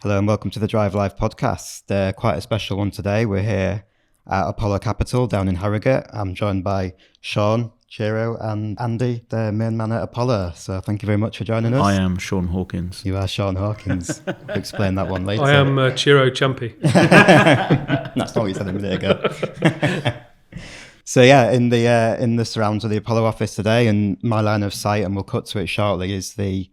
Hello and welcome to the DriveLife podcast. Quite a special one today. We're here at Apollo Capital down in Harrogate. I'm joined by Sean, Ciro and Andy, the main man at Apollo. So thank you very much for joining us. I am Sean Hawkins. You are Sean Hawkins. We'll explain that one later. I am Ciro Ciampi. That's not what you said a minute ago. So yeah, in the surrounds of the Apollo office today, and my line of sight, and we'll cut to it shortly, is the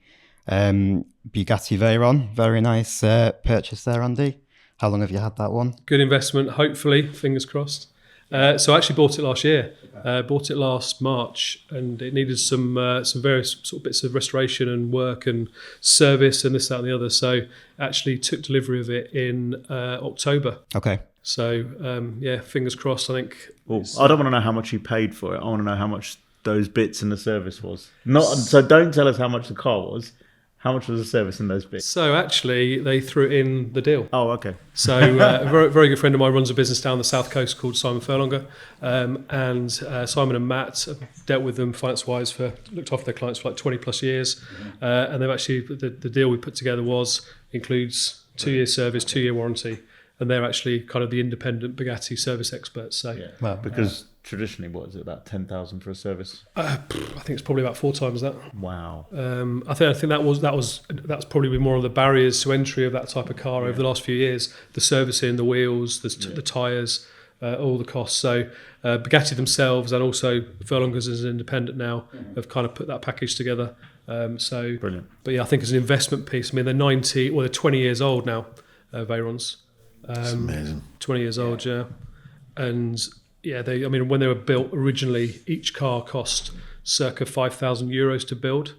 Bugatti Veyron. Very nice purchase there, Andy. How long have you had that one? Good investment, hopefully, fingers crossed. So I actually bought it last year. Bought it last March, and it needed some various sort of bits of restoration and work and service and this, that and the other. So actually took delivery of it in October. Okay. So yeah, fingers crossed, I think. Well, I don't want to know how much you paid for it. I want to know how much those bits in the service was. So don't tell us how much the car was. How much was the service in those bits? So actually, they threw it in the deal. Oh, okay. So a very, very good friend of mine runs a business down the south coast called Simon Furlonger, and Simon and Matt have dealt with them finance-wise looked after their clients for like 20 plus years, and they've actually the deal we put together includes 2 year service, 2 year warranty, and they're actually kind of the independent Bugatti service experts. So yeah. Well, because traditionally, what is it, about 10,000 for a service? I think it's probably about 4 times that. Wow. I think that's probably been more of the barriers to entry of that type of car over the last few years. The servicing, the wheels, the tyres, all the costs. So Bugatti themselves and also Furlongers as an independent now have kind of put that package together. So brilliant. But yeah, I think as an investment piece, I mean, they're 20 years old now, Veyrons. That's amazing. 20 years old, yeah. And yeah, when they were built originally, each car cost circa €5,000 to build.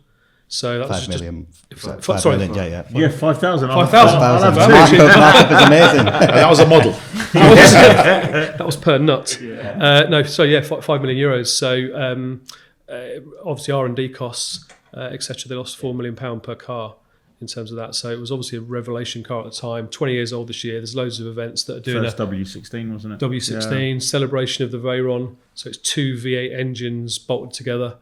So that's 5 million. Sorry, yeah. Yeah, 5,000. 5,000. Markup is amazing. That was a model. That was per nut. Yeah. No, so yeah, €5 million. So obviously R&D costs, etc. They lost £4 million per car in terms of that. So it was obviously a revelation car at the time. 20 years old this year. There's loads of events that are doing First W16, wasn't it? W16, celebration of the Veyron. So it's 2 V8 engines bolted together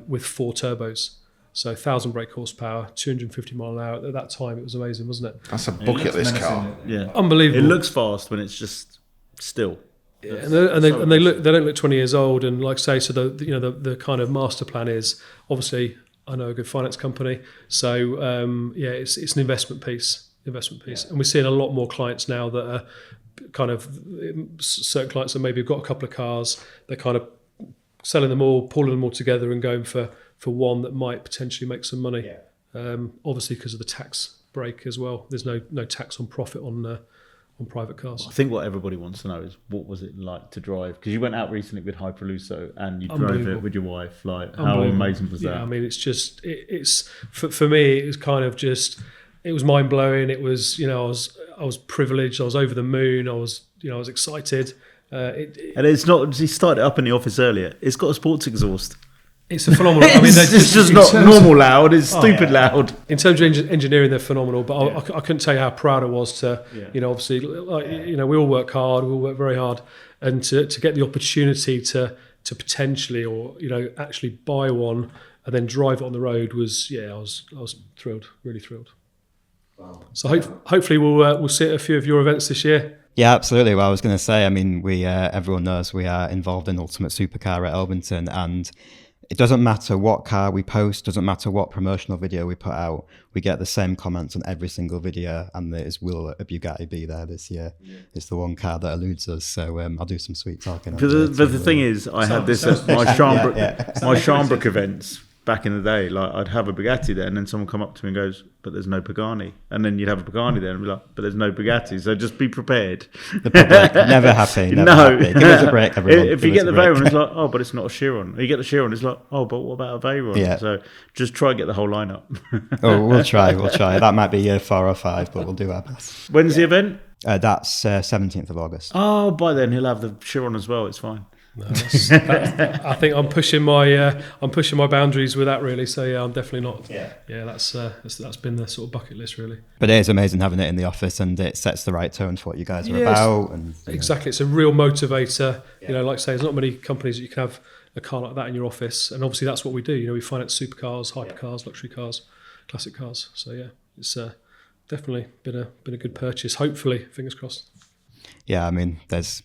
with 4 turbos. So 1,000 brake horsepower, 250 mile an hour. At that time, it was amazing, wasn't it? That's a bucket list car. Yeah, unbelievable. It looks fast when it's just still. Yeah, and they don't look 20 years old. And like I say, so the kind of master plan is obviously, I know a good finance company, so it's an investment piece, and we're seeing a lot more clients now that are kind of certain clients that maybe have got a couple of cars, they're kind of selling them all, pulling them all together, and going for one that might potentially make some money. Obviously, because of the tax break as well. There's no tax on profit on private cars. I think what everybody wants to know is what was it like to drive? Because you went out recently with Hyperlusso and you drove it with your wife. Like, how amazing was that? Yeah, I mean, it's just it's for me. It was kind of just it was mind blowing. It was I was privileged. I was over the moon. I was excited. And it's not. He started up in the office earlier. It's got a sports exhaust. It's a phenomenal. I mean, it's just not normal loud. It's stupid loud. In terms of engineering, they're phenomenal. But I couldn't tell you how proud I was to, obviously, we all work hard. We all work very hard, and to get the opportunity to potentially or actually buy one and then drive it on the road was I was thrilled, really thrilled. Wow. So hopefully we'll see a few of your events this year. Yeah, absolutely. Well, I was going to say, I mean, we everyone knows we are involved in Ultimate Supercar at Elbington, and it doesn't matter what car we post, doesn't matter what promotional video we put out, we get the same comments on every single video, and there's will a Bugatti be there this year? Yeah. It's the one car that eludes us, so I'll do some sweet talking. But the thing is, I had this at my Sharnbrook events back in the day. Like, I'd have a Bugatti there, and then someone come up to me and goes, "But there's no Pagani," and then you'd have a Pagani there, and be like, "But there's no Bugatti." So just be prepared. The public never happy. Happy. Give us a break, everyone. If you get the Veyron, it's like, "Oh, but it's not a Chiron." You get the Chiron, it's like, "Oh, but what about a Veyron?" Yeah. So just try and get the whole lineup. We'll try. That might be year 4 or 5, but we'll do our best. When's the event? That's 17th of August. Oh, by then he'll have the Chiron as well. It's fine. No, I think I'm pushing my boundaries with that, really. So yeah, I'm definitely not. Yeah. That's been the sort of bucket list, really. But it is amazing having it in the office, and it sets the right tone for what you guys are about. And exactly, it's a real motivator. Like I say, there's not many companies that you can have a car like that in your office, and obviously that's what we do. We finance supercars, hypercars, luxury cars, classic cars. So yeah, it's definitely been a good purchase. Hopefully, fingers crossed. Yeah, I mean, there's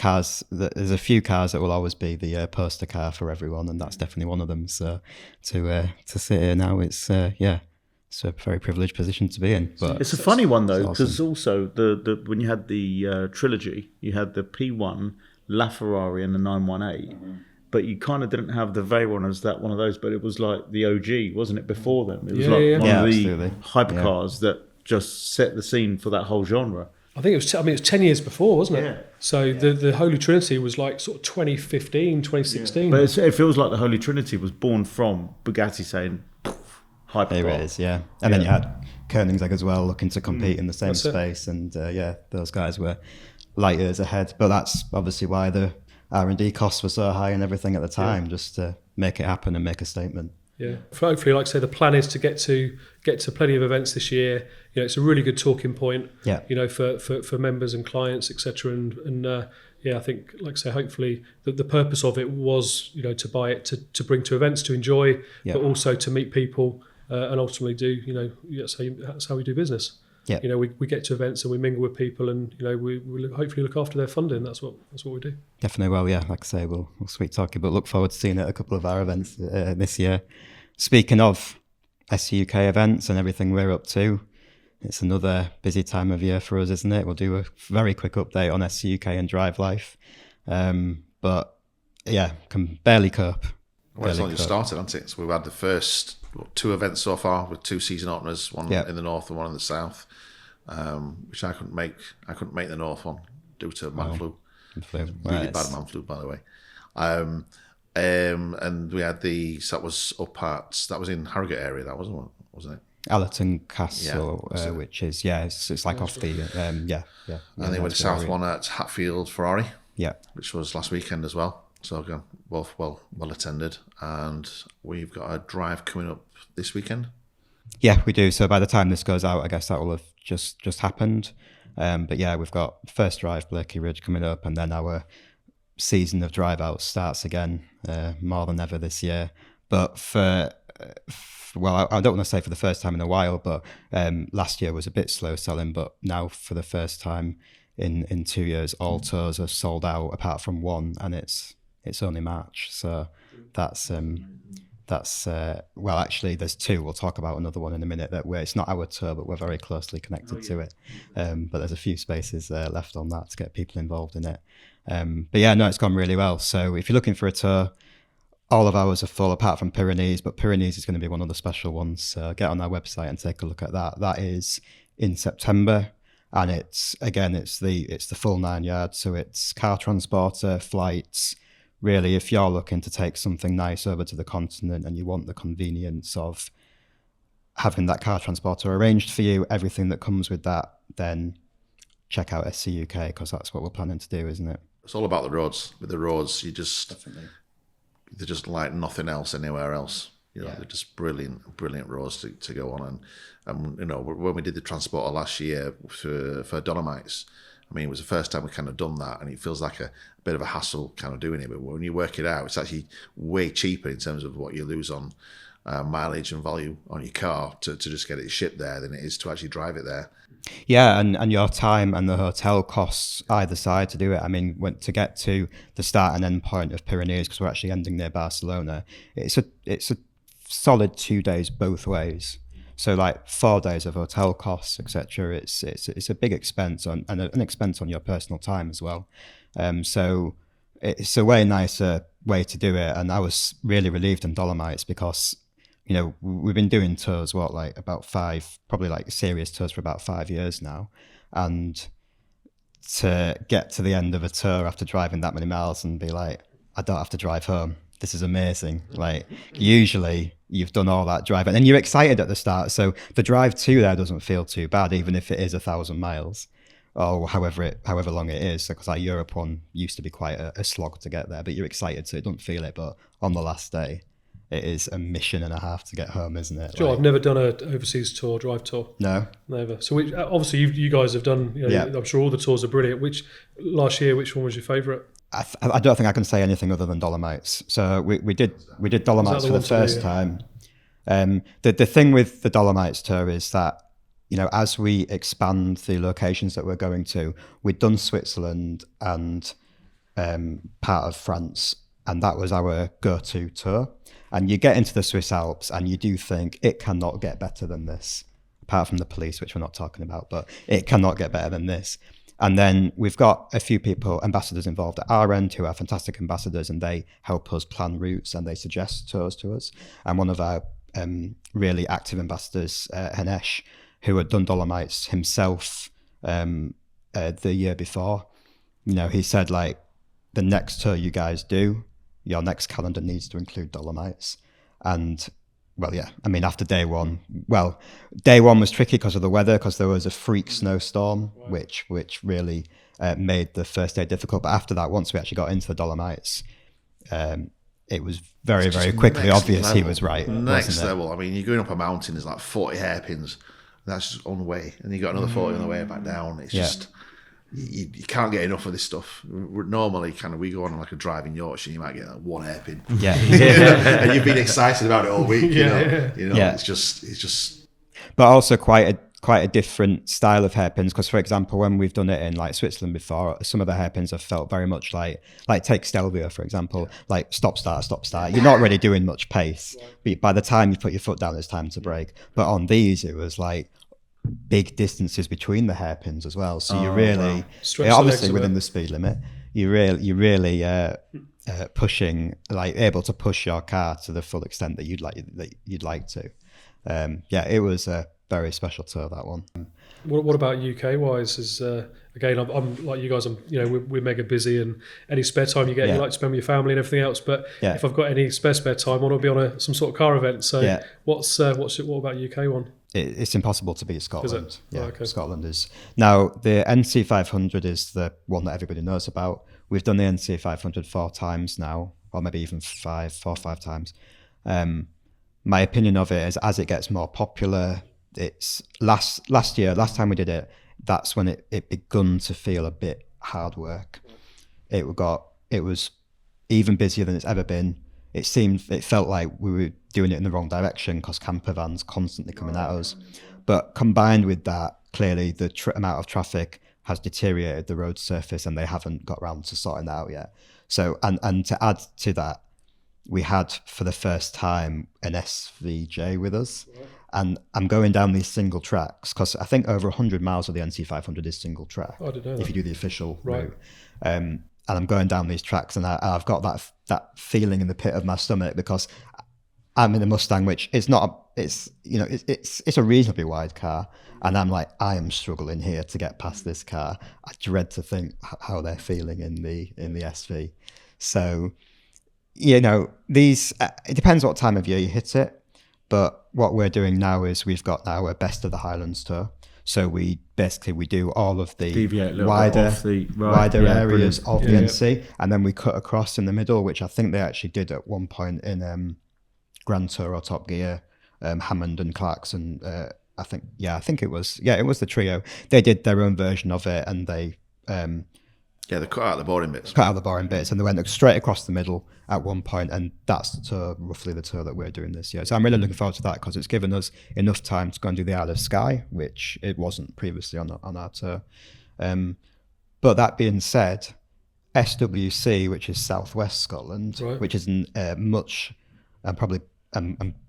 a few cars that will always be the poster car for everyone, and that's definitely one of them. So to sit here now, it's it's a very privileged position to be in. But it's a funny one though, because awesome. also the when you had the trilogy, you had the P1, LaFerrari, and the 918. But you kind of didn't have the Veyron as that one of those, but it was like the OG, wasn't it, before them? It was one of the absolutely. hypercars that just set the scene for that whole genre. I think it was. It was 10 years before, wasn't it? Yeah. So the Holy Trinity was like sort of 2015, 2016. Yeah. But it feels like the Holy Trinity was born from Bugatti saying hypercar. There it is, yeah. And then you had Koenigsegg as well, looking to compete in the same space, and those guys were light years ahead. But that's obviously why the R&D costs were so high and everything at the time, just to make it happen and make a statement. Yeah, hopefully, like I say, the plan is to get to plenty of events this year. It's a really good talking point. Yeah. For members and clients, etc. And I think, like I say, hopefully the purpose of it was to buy it to bring to events to enjoy, but also to meet people and ultimately do that's how we do business. Yeah. We get to events and we mingle with people, and we hopefully look after their funding. That's what we do. Definitely. Well, yeah, like I say, we'll sweet talk you, but look forward to seeing it at a couple of our events this year. Speaking of SUK events and everything we're up to, it's another busy time of year for us, isn't it? We'll do a very quick update on SUK and DriveLife, but yeah, can barely cope. Well, it's only just started, hasn't it? So we've had the first 2 events so far with 2 season openers, one in the north and one in the south, which I couldn't make. I couldn't make the north one due to man flu. Really bad man flu, by the way. And we had that was in Harrogate area, that wasn't it? Allerton Castle, which is it's like off the And then we had the south one at Hatfield Ferrari, which was last weekend as well. So again, both well attended, and we've got a drive coming up this weekend. Yeah, we do. So by the time this goes out, I guess that will have just happened. But yeah, we've got first drive Blakey Ridge coming up, and then our season of drive outs starts again, more than ever this year. But well, I don't want to say for the first time in a while, but last year was a bit slow selling, but now for the first time in 2 years, all tours are sold out apart from one, and it's only March. So that's well, actually there's 2. We'll talk about another one in a minute where it's not our tour, but we're very closely connected to it. But there's a few spaces left on that to get people involved in it. But yeah, no, it's gone really well. So if you're looking for a tour, all of ours are full apart from Pyrenees, but Pyrenees is going to be one of the special ones. So get on our website and take a look at that. That is in September, and it's the full 9 yards. So it's car transporter, flights. Really, if you're looking to take something nice over to the continent and you want the convenience of having that car transporter arranged for you, everything that comes with that, then check out SCUK, because that's what we're planning to do, isn't it? It's all about the roads. With the roads, they're just like nothing else anywhere else. They're just brilliant roads to go on. And when we did the transporter last year for Dolomites, I mean, it was the first time we kind of done that, and it feels like a bit of a hassle kind of doing it. But when you work it out, it's actually way cheaper in terms of what you lose on mileage and value on your car to just get it shipped there than it is to actually drive it there. Yeah, and your time and the hotel costs either side to do it. I mean, to get to the start and end point of Pyrenees, because we're actually ending near Barcelona, it's a solid 2 days both ways. So like 4 days of hotel costs, etc. It's a big expense and an expense on your personal time as well. So it's a way nicer way to do it. And I was really relieved in Dolomites because, we've been doing tours, about 5, probably like serious tours for about 5 years now. And to get to the end of a tour after driving that many miles and be like, I don't have to drive home. This is amazing. Like, usually you've done all that driving and you're excited at the start. So the drive to there doesn't feel too bad, even if it is 1,000 miles or however long it is. Because like Europe one used to be quite a slog to get there, but you're excited, so it don't feel it. But on the last day, it is a mission and a half to get home, isn't it? Sure, I've never done an overseas tour, drive tour. No, never. So obviously you guys have done. I'm sure all the tours are brilliant. Which last year, which one was your favourite? I don't think I can say anything other than Dolomites. So we did Dolomites for the first time. The thing with the Dolomites tour is that as we expand the locations that we're going to, we've done Switzerland and part of France, and that was our go-to tour. And you get into the Swiss Alps and you do think it cannot get better than this, apart from the police, which we're not talking about, but it cannot get better than this. And then we've got a few people, ambassadors involved at our end, who are fantastic ambassadors, and they help us plan routes and they suggest tours to us. And one of our really active ambassadors, Hanesh, who had done Dolomites himself the year before, he said, like, the next tour you guys do, your next calendar needs to include Dolomites. And well, yeah, I mean, after day one was tricky because of the weather, because there was a freak snowstorm, which really made the first day difficult. But after that, once we actually got into the Dolomites, it was very, very quickly obvious level. he was right. Next level. I mean, you're going up a mountain, there's like 40 hairpins. That's just on the way. And you got another 40 on the way back down. It's just... You can't get enough of this stuff. Normally, we go on like a drive in Yorkshire, you might get like one hairpin. Yeah. And you've been excited about it all week. It's just. But also quite a different style of hairpins, because, for example, when we've done it in like Switzerland before, some of the hairpins have felt very much like take Stelvio, for example, like stop start. You're not really doing much pace, but by the time you put your foot down, it's time to brake. But on these, it was like big distances between the hairpins as well, so you really obviously within the speed limit, you're really pushing, like able to push your car to the full extent that you'd like to. It was a very special tour, that one. What about UK wise? Is again, I'm like you guys. We're mega busy, and any spare time you get, you like to spend with your family and everything else. But if I've got any spare time, I want to be on some sort of car event. So what about UK one? It's impossible to beat Scotland. Is it? Yeah, okay. Scotland is. Now, the NC 500 is the one that everybody knows about. We've done the NC 500 4 times now, or maybe even 4 or 5 times. My opinion of it is, as it gets more popular, it's last time we did it, that's when it begun to feel a bit hard work. It was even busier than it's ever been. It felt like we were doing it in the wrong direction because camper vans constantly coming at us. But combined with that, clearly the amount of traffic has deteriorated the road surface, and they haven't got around to sorting that out yet. So, and to add to that, we had for the first time an SVJ with us. And I'm going down these single tracks because I think over 100 miles of the NC 500 is single track. I didn't know that. If you do the official route. And I'm going down these tracks, and I've got that feeling in the pit of my stomach because I'm in a Mustang, which is it's a reasonably wide car, and I'm like, I am struggling here to get past this car. I dread to think how they're feeling in the SV. So, these it depends what time of year you hit it, but what we're doing now is we've got now a Best of the Highlands tour. So we do all of the wider areas of the NC, and then we cut across in the middle, which I think they actually did at one point in Grand Tour or Top Gear, Hammond and Clarkson. I think it was the trio. They did their own version of it, and they they cut out the boring bits. And they went straight across the middle at one point, and that's roughly the tour that we're doing this year. So I'm really looking forward to that because it's given us enough time to go and do the Isle of Skye, which it wasn't previously on our tour. But that being said, SWC, which is Southwest Scotland, which isn't much, and probably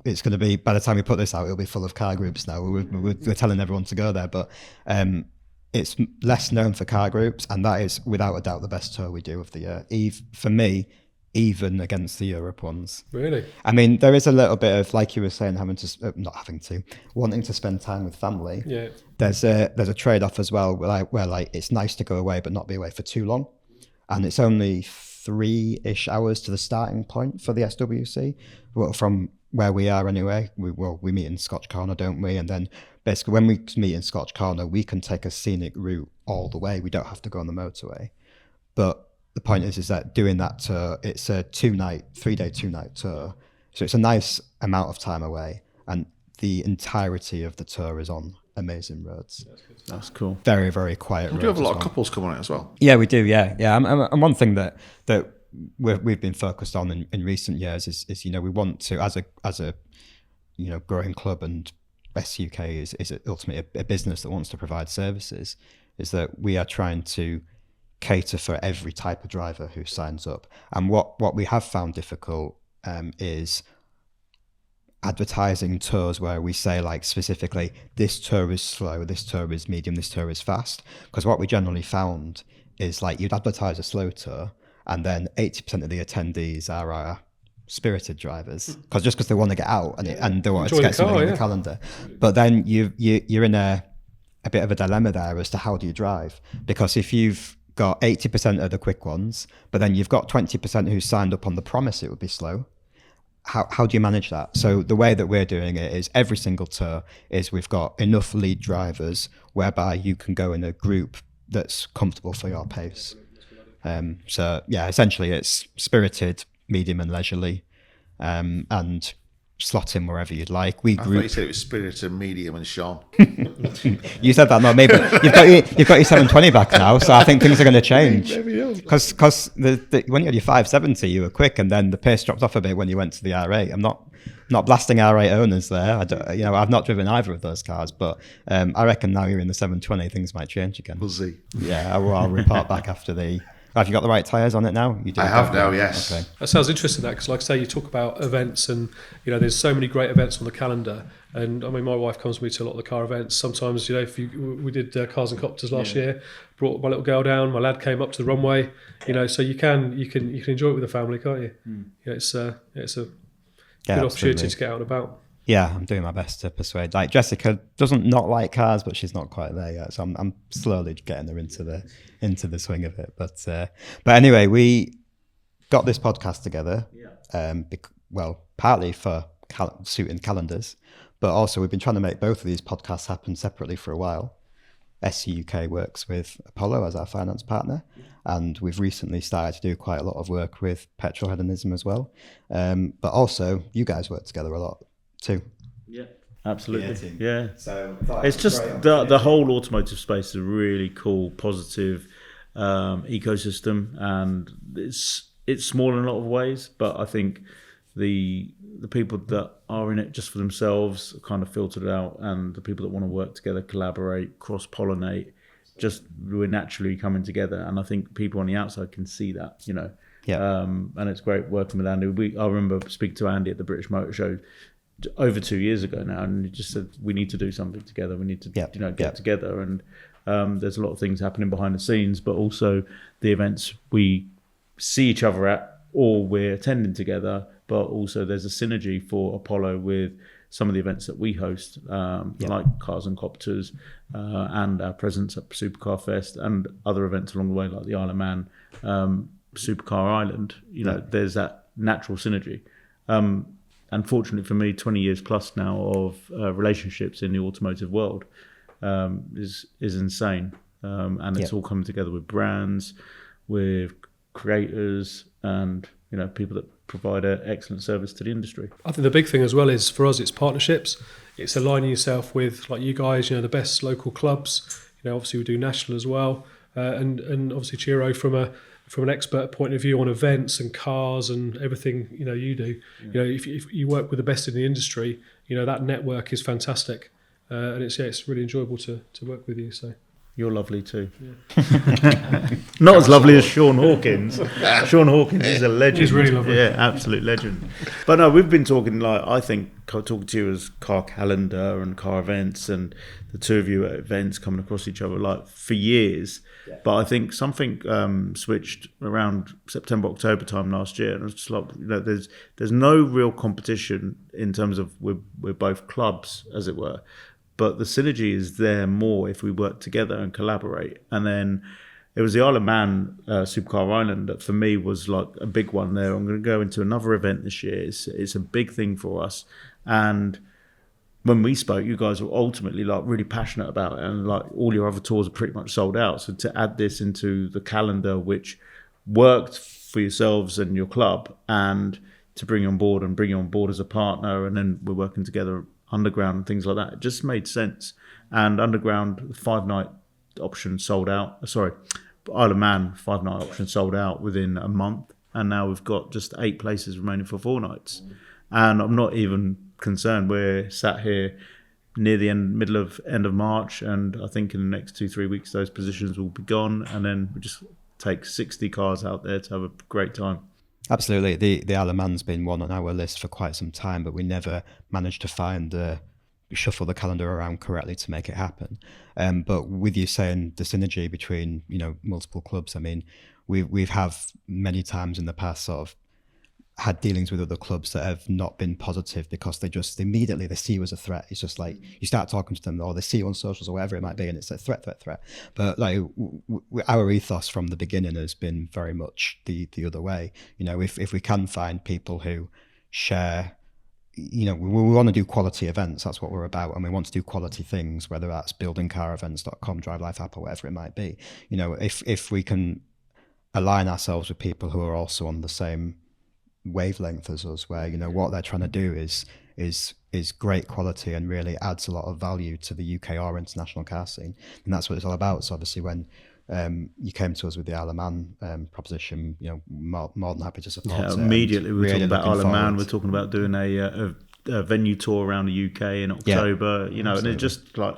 it's going to be, by the time we put this out, it'll be full of car groups now. We're telling everyone to go there, but it's less known for car groups, and that is without a doubt the best tour we do of the year. For me, even against the Europe ones. Really? I mean, there is a little bit of, like you were saying, wanting to spend time with family. Yeah. There's a trade-off as well, where it's nice to go away but not be away for too long, and it's only 3-ish hours to the starting point for the SWC. Well, from where we are anyway, we meet in Scotch Corner, don't we? And then basically when we meet in Scotch Corner, we can take a scenic route all the way. We don't have to go on the motorway. But the point is that doing that tour, it's a 3-day, 2-night tour. So it's a nice amount of time away, and the entirety of the tour is on amazing roads. That's cool. Very, very quiet roads. We do have a lot of couples coming on it as well. Yeah, we do. Yeah. And one thing that we've been focused on in recent years is we want to, as a growing club and SUK is ultimately a business that wants to provide services, is that we are trying to cater for every type of driver who signs up. And what we have found difficult is advertising tours where we say, like, specifically, this tour is slow, this tour is medium, this tour is fast. Because what we generally found is, like, you'd advertise a slow tour and then 80% of the attendees are spirited drivers, because they want to get out and they want to get something on the calendar. But then you're in a bit of a dilemma there as to how do you drive, because if you've got 80% of the quick ones, but then you've got 20% who signed up on the promise it would be slow, how do you manage that? So the way that we're doing it is every single tour is we've got enough lead drivers whereby you can go in a group that's comfortable for your pace. So yeah, essentially it's spirited, medium and leisurely, and slot in wherever you'd like. I thought you said it was spirited, medium and Sean. You said that, not me, but you've got your 720 back now, so I think things are going to change. Because when you had your 570, you were quick, and then the pace dropped off a bit when you went to the R8. I'm not blasting R8 owners there. I've not driven either of those cars, but I reckon now you're in the 720, things might change again. We'll see. Yeah, I'll report back after the. Have you got the right tyres on it now? You do. I have now, yes. Okay. That sounds interesting, because like I say, you talk about events, and there's so many great events on the calendar. And I mean, my wife comes with me to a lot of the car events. Sometimes, we did Cars and Copters last year. Brought my little girl down. My lad came up to the runway. So you can enjoy it with the family, can't you? It's a good opportunity to get out and about. Yeah, I'm doing my best to persuade. Like, Jessica doesn't not like cars, but she's not quite there yet. So I'm slowly getting her into the swing of it. But anyway, we got this podcast together. Partly for suiting calendars, but also we've been trying to make both of these podcasts happen separately for a while. SUK works with Apollo as our finance partner, and we've recently started to do quite a lot of work with Petrolheadonism as well. But also, you guys work together a lot too. Yeah, absolutely. Yeah. So it's just the whole automotive space is a really cool, positive ecosystem, and it's small in a lot of ways, but I think the people that are in it just for themselves are kind of filtered out, and the people that want to work together, collaborate, cross-pollinate, we're naturally coming together. And I think people on the outside can see that, and it's great working with Andy. I remember speaking to Andy at the British Motor Show over 2 years ago now, and he just said we need to do something together. We need to get together, and there's a lot of things happening behind the scenes, but also the events we see each other at or we're attending together, but also there's a synergy for Apollo with some of the events that we host, like Cars and Copters, and our presence at Supercar Fest and other events along the way, like the Isle of Man, Supercar Island. There's that natural synergy. Unfortunately for me, 20 years plus now of relationships in the automotive world is insane. And it's all coming together with brands, with creators, and people that provide an excellent service to the industry. I think the big thing as well is, for us, it's partnerships. It's aligning yourself with, like you guys, the best local clubs. Obviously we do national as well, and obviously Ciro from an expert point of view on events and cars and everything you do. If you work with the best in the industry, that network is fantastic, and it's really enjoyable to work with you. So you're lovely too. Not as lovely as Sean Hawkins. Sean Hawkins is a legend. He's really lovely. Yeah, absolute legend. But no, we've been talking, talking to you as car calendar and car events, and the two of you at events coming across each other for years. Yeah. But I think something switched around September, October time last year, and it's just there's no real competition in terms of we're both clubs, as it were. But the synergy is there more if we work together and collaborate. And then it was the Isle of Man Supercar Island that for me was like a big one there. I'm going to go into another event this year. It's a big thing for us. And when we spoke, you guys were ultimately really passionate about it, and all your other tours are pretty much sold out. So to add this into the calendar, which worked for yourselves and your club, and to bring you on board as a partner, and then we're working together Underground and things like that, it just made sense. And Underground 5-night option sold out. Isle of Man 5-night option sold out within a month, and now we've got just 8 places remaining for 4 nights. And I'm not even concerned. We're sat here near the end of March, and I think in the next 2-3 weeks those positions will be gone, and then we just take 60 cars out there to have a great time. Absolutely. The Isle of Man's been one on our list for quite some time, but we never managed to shuffle the calendar around correctly to make it happen. But with you saying the synergy between, multiple clubs, I mean, we've have many times in the past sort of had dealings with other clubs that have not been positive because they just immediately they see you as a threat. It's just like you start talking to them, or they see you on socials or whatever it might be, and it's a threat. But like our ethos from the beginning has been very much the other way. If we can find people who share, we want to do quality events. That's what we're about, and we want to do quality things, whether that's buildingcarevents.com, DriveLife app, or whatever it might be. If we can align ourselves with people who are also on the same wavelength as us, where what they're trying to do is great quality and really adds a lot of value to the UK or international car scene, and that's what it's all about. So obviously when you came to us with the Isle of Man proposition, more than happy to support it. Immediately we were talking about Isle of Man, we're talking about doing a venue tour around the UK in October, and it's just like,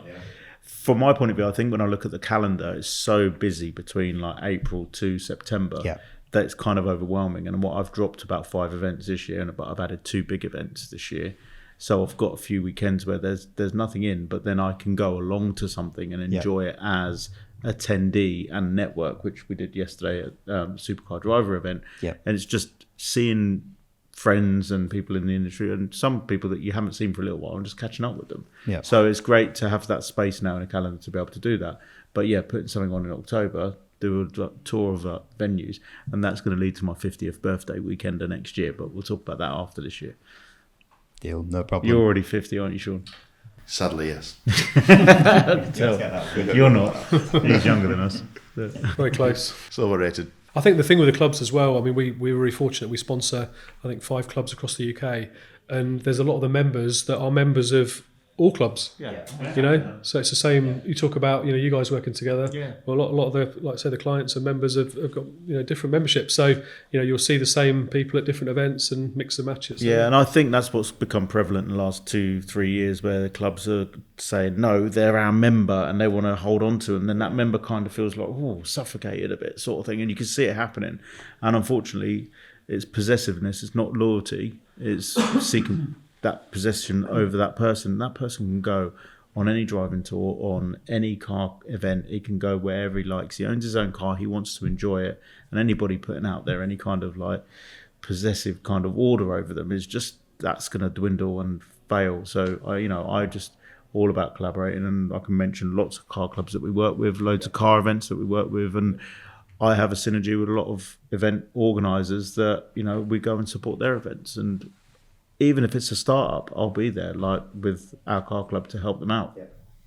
from my point of view, I think when I look at the calendar, it's so busy between like April to September that it's kind of overwhelming. And what I've dropped about 5 events this year, and I've added 2 big events this year. So I've got a few weekends where there's nothing in, but then I can go along to something and enjoy it as attendee and network, which we did yesterday at Supercar Driver event. And it's just seeing friends and people in the industry, and some people that you haven't seen for a little while, and just catching up with them. So it's great to have that space now in a calendar to be able to do that. But putting something on in October, do a tour of venues, and that's going to lead to my 50th birthday weekend of next year, but we'll talk about that after this year. Deal, no problem. You're already 50, aren't you, Sean? Sadly, yes. You're not. He's younger than us. Very close. It's overrated. I think the thing with the clubs as well, I mean, we were really fortunate. We sponsor, I think, 5 clubs across the UK, and there's a lot of the members that are members of all clubs. So it's the same. You talk about, you guys working together. Well, a lot of the, like I say, the clients and members have got different memberships. So you'll see the same people at different events and mix and match it. So. And I think that's what's become prevalent in the last 2-3 years, where the clubs are saying no, they're our member, and they want to hold on to it, and then that member kind of feels like suffocated a bit, sort of thing, and you can see it happening. And unfortunately, it's possessiveness. It's not loyalty. It's seeking that possession over that person. That person can go on any driving tour, on any car event. He can go wherever he likes. He owns his own car. He wants to enjoy it. And anybody putting out there any kind of like possessive kind of order over them is just, that's going to dwindle and fail. So I just all about collaborating, and I can mention lots of car clubs that we work with, loads of car events that we work with, and I have a synergy with a lot of event organisers that we go and support their events. And even if it's a startup, I'll be there, like with our car club, to help them out.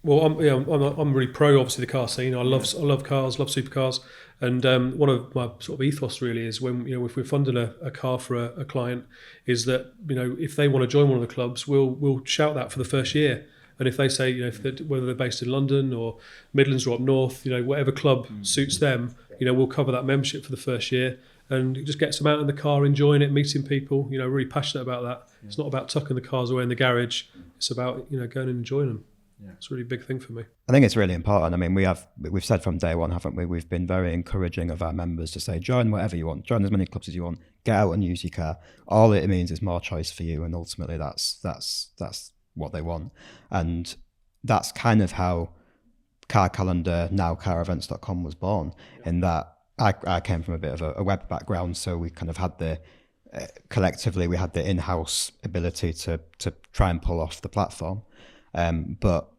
Well, I'm really pro, obviously, the car scene. I love cars, love supercars, and one of my sort of ethos really is when if we're funding a car for a client, is that if they want to join one of the clubs, we'll shout that for the first year. And if they say whether they're based in London or Midlands or up north, whatever club suits them, we'll cover that membership for the first year. And it just gets them out in the car, enjoying it, meeting people, really passionate about that. It's not about tucking the cars away in the garage. It's about, going and enjoying them. It's a really big thing for me. I think it's really important. I mean, we've said from day one, haven't we? We've been very encouraging of our members to say, join whatever you want, join as many clubs as you want, get out and use your car. All it means is more choice for you, and ultimately that's what they want. And that's kind of how Car Calendar, now carevents.com, was born, in that I came from a bit of a web background, so we kind of had collectively we had the in-house ability to try and pull off the platform. But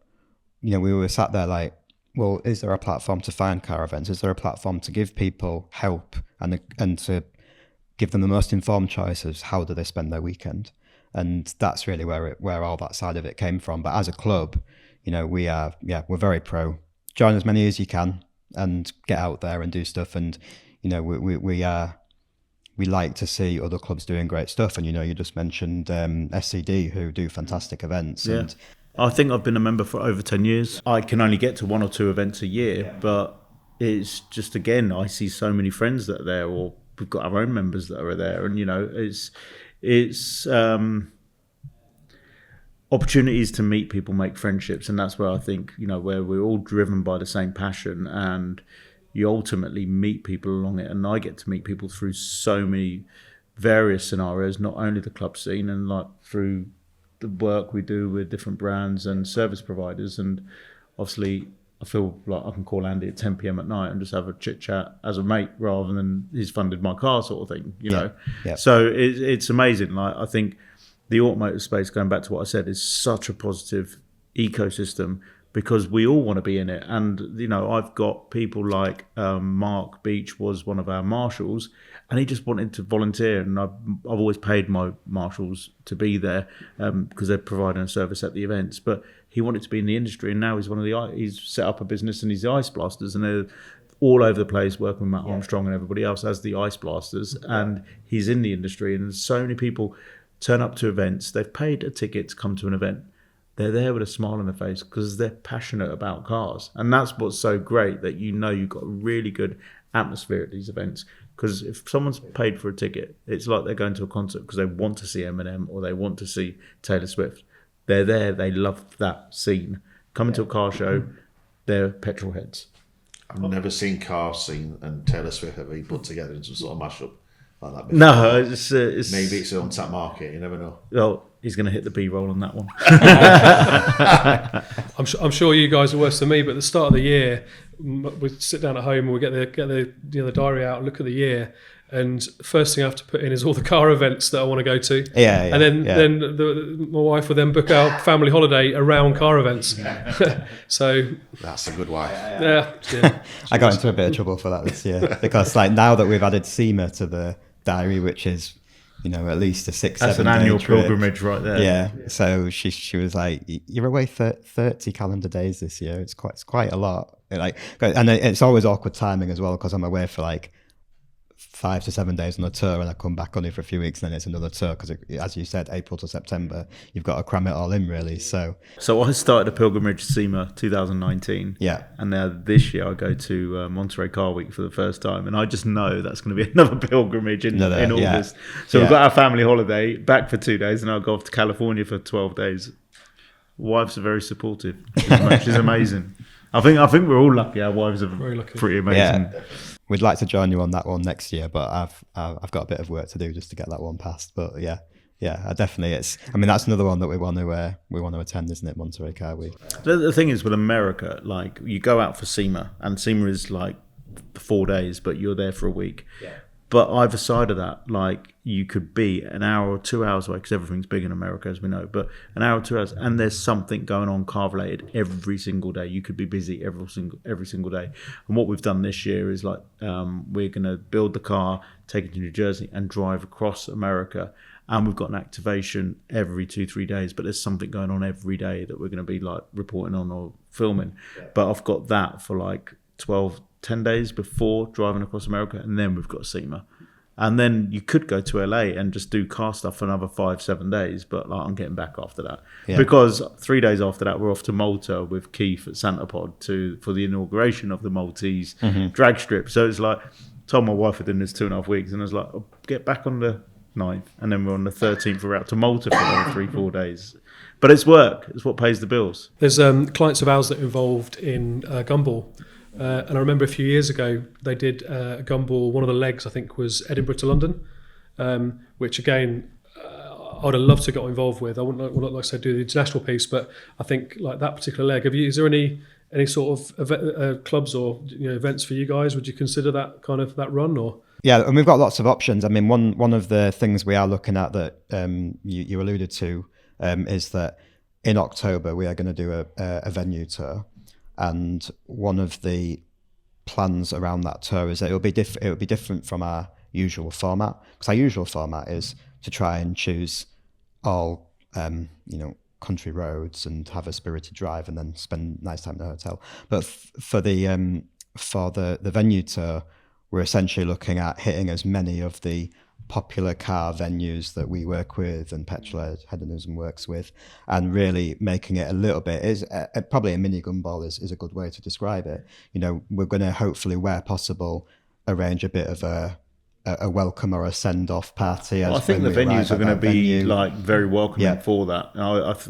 we were sat there like, well, is there a platform to find car events? Is there a platform to give people help and to give them the most informed choices? How do they spend their weekend? And that's really where all that side of it came from. But as a club, we're very pro. Join as many as you can and get out there and do stuff. And we like to see other clubs doing great stuff. And you just mentioned SCD, who do fantastic events. Yeah. And I think I've been a member for over 10 years. I can only get to 1 or 2 events a year, but it's just, again, I see so many friends that are there, or we've got our own members that are there, and opportunities to meet people, make friendships, and that's where I think, where we're all driven by the same passion, and you ultimately meet people along it. And I get to meet people through so many various scenarios, not only the club scene, and like through the work we do with different brands and service providers. And obviously I feel like I can call Andy at 10 p.m. at night and just have a chit chat as a mate, rather than he's funded my car sort of thing, you know. Yeah. So it's amazing. Like, I think the automotive space, going back to what I said, is such a positive ecosystem, because we all want to be in it. And, I've got people like Mark Beach was one of our marshals, and he just wanted to volunteer. And I've always paid my marshals to be there because they're providing a service at the events. But he wanted to be in the industry, and now he's set up a business, and he's the Ice Blasters, and they're all over the place working with Matt Armstrong and everybody else as the Ice Blasters. And he's in the industry, and there's so many people turn up to events. They've paid a ticket to come to an event. They're there with a smile on their face because they're passionate about cars. And that's what's so great, that you've got a really good atmosphere at these events. Because if someone's paid for a ticket, it's like they're going to a concert because they want to see Eminem or they want to see Taylor Swift. They're there, they love that scene. Coming to a car show, they're petrol heads. I've never seen car scene and Taylor Swift ever be put together in some sort of mashup like that before. No, it's maybe it's an untapped market, you never know. Well, he's going to hit the B-roll on that one. I'm sure you guys are worse than me, but at the start of the year, we sit down at home and we get the diary out and look at the year, and first thing I have to put in is all the car events that I want to go to. And then my wife will then book our family holiday around car events. So that's a good wife. Yeah. I got into a bit of trouble for that this year, because like now that we've added SEMA to the diary, which is at least a 6-7 That's an annual pilgrimage right there. Yeah. So she was like, "You're away 30 calendar days this year. It's quite a lot." And it's always awkward timing as well, because I'm away for like 5 to 7 days on a tour, and I come back only for a few weeks, and then it's another tour, because as you said, April to September, you've got to cram it all in really. So I started a pilgrimage to SEMA 2019. Yeah. And now this year I go to Monterey Car Week for the first time, and I just know that's going to be another pilgrimage in August. So we've got our family holiday back for 2 days, and I'll go off to California for 12 days. Wives are very supportive. She's amazing. I think we're all lucky. Our wives are very lucky. Pretty amazing. Yeah. We'd like to join you on that one next year, but I've got a bit of work to do just to get that one passed. But I definitely that's another one that we want to attend, isn't it? Monterey Car Week. The thing is with America, like, you go out for SEMA, and SEMA is like 4 days, but you're there for a week. Yeah. But either side of that, like, you could be an hour or 2 hours away, because everything's big in America, as we know, but an hour or 2 hours, and there's something going on car related every single day. You could be busy every single day. And what we've done this year is like, we're going to build the car, take it to New Jersey, and drive across America. And we've got an activation every 2-3 days, but there's something going on every day that we're going to be like reporting on or filming. Yeah. But I've got that for like 10 days before driving across America, and then we've got SEMA. And then you could go to LA and just do car stuff for another 5-7 days, but like, I'm getting back after that. Yeah. Because 3 days after that, we're off to Malta with Keith at Santa Pod for the inauguration of the Maltese drag strip. So it's like, I told my wife we're doing this 2.5 weeks, and I was like, I'll get back on the 9th, and then we're on the 13th, we're out to Malta for another 3-4 days. But it's work. It's what pays the bills. There's clients of ours that are involved in Gumball. And I remember a few years ago, they did a Gumball, one of the legs, I think, was Edinburgh to London, which again, I would have loved to get involved with. I wouldn't like to say do the international piece, but I think like that particular leg, is there any sort of clubs or events for you guys? Would you consider that kind of that run? Or yeah, and we've got lots of options. I mean, one of the things we are looking at that you alluded to is that in October we are going to do a venue tour. And one of the plans around that tour is that it will be different from our usual format, because our usual format is to try and choose all country roads and have a spirited drive and then spend nice time in the hotel. But for the venue tour, we're essentially looking at hitting as many of the popular car venues that we work with and Petrolheadonism works with, and really making it a little bit is probably a mini gumball is a good way to describe it. We're going to hopefully, where possible, arrange a bit of a a welcome or a send-off party. I think the venues are going to be like very welcoming for that.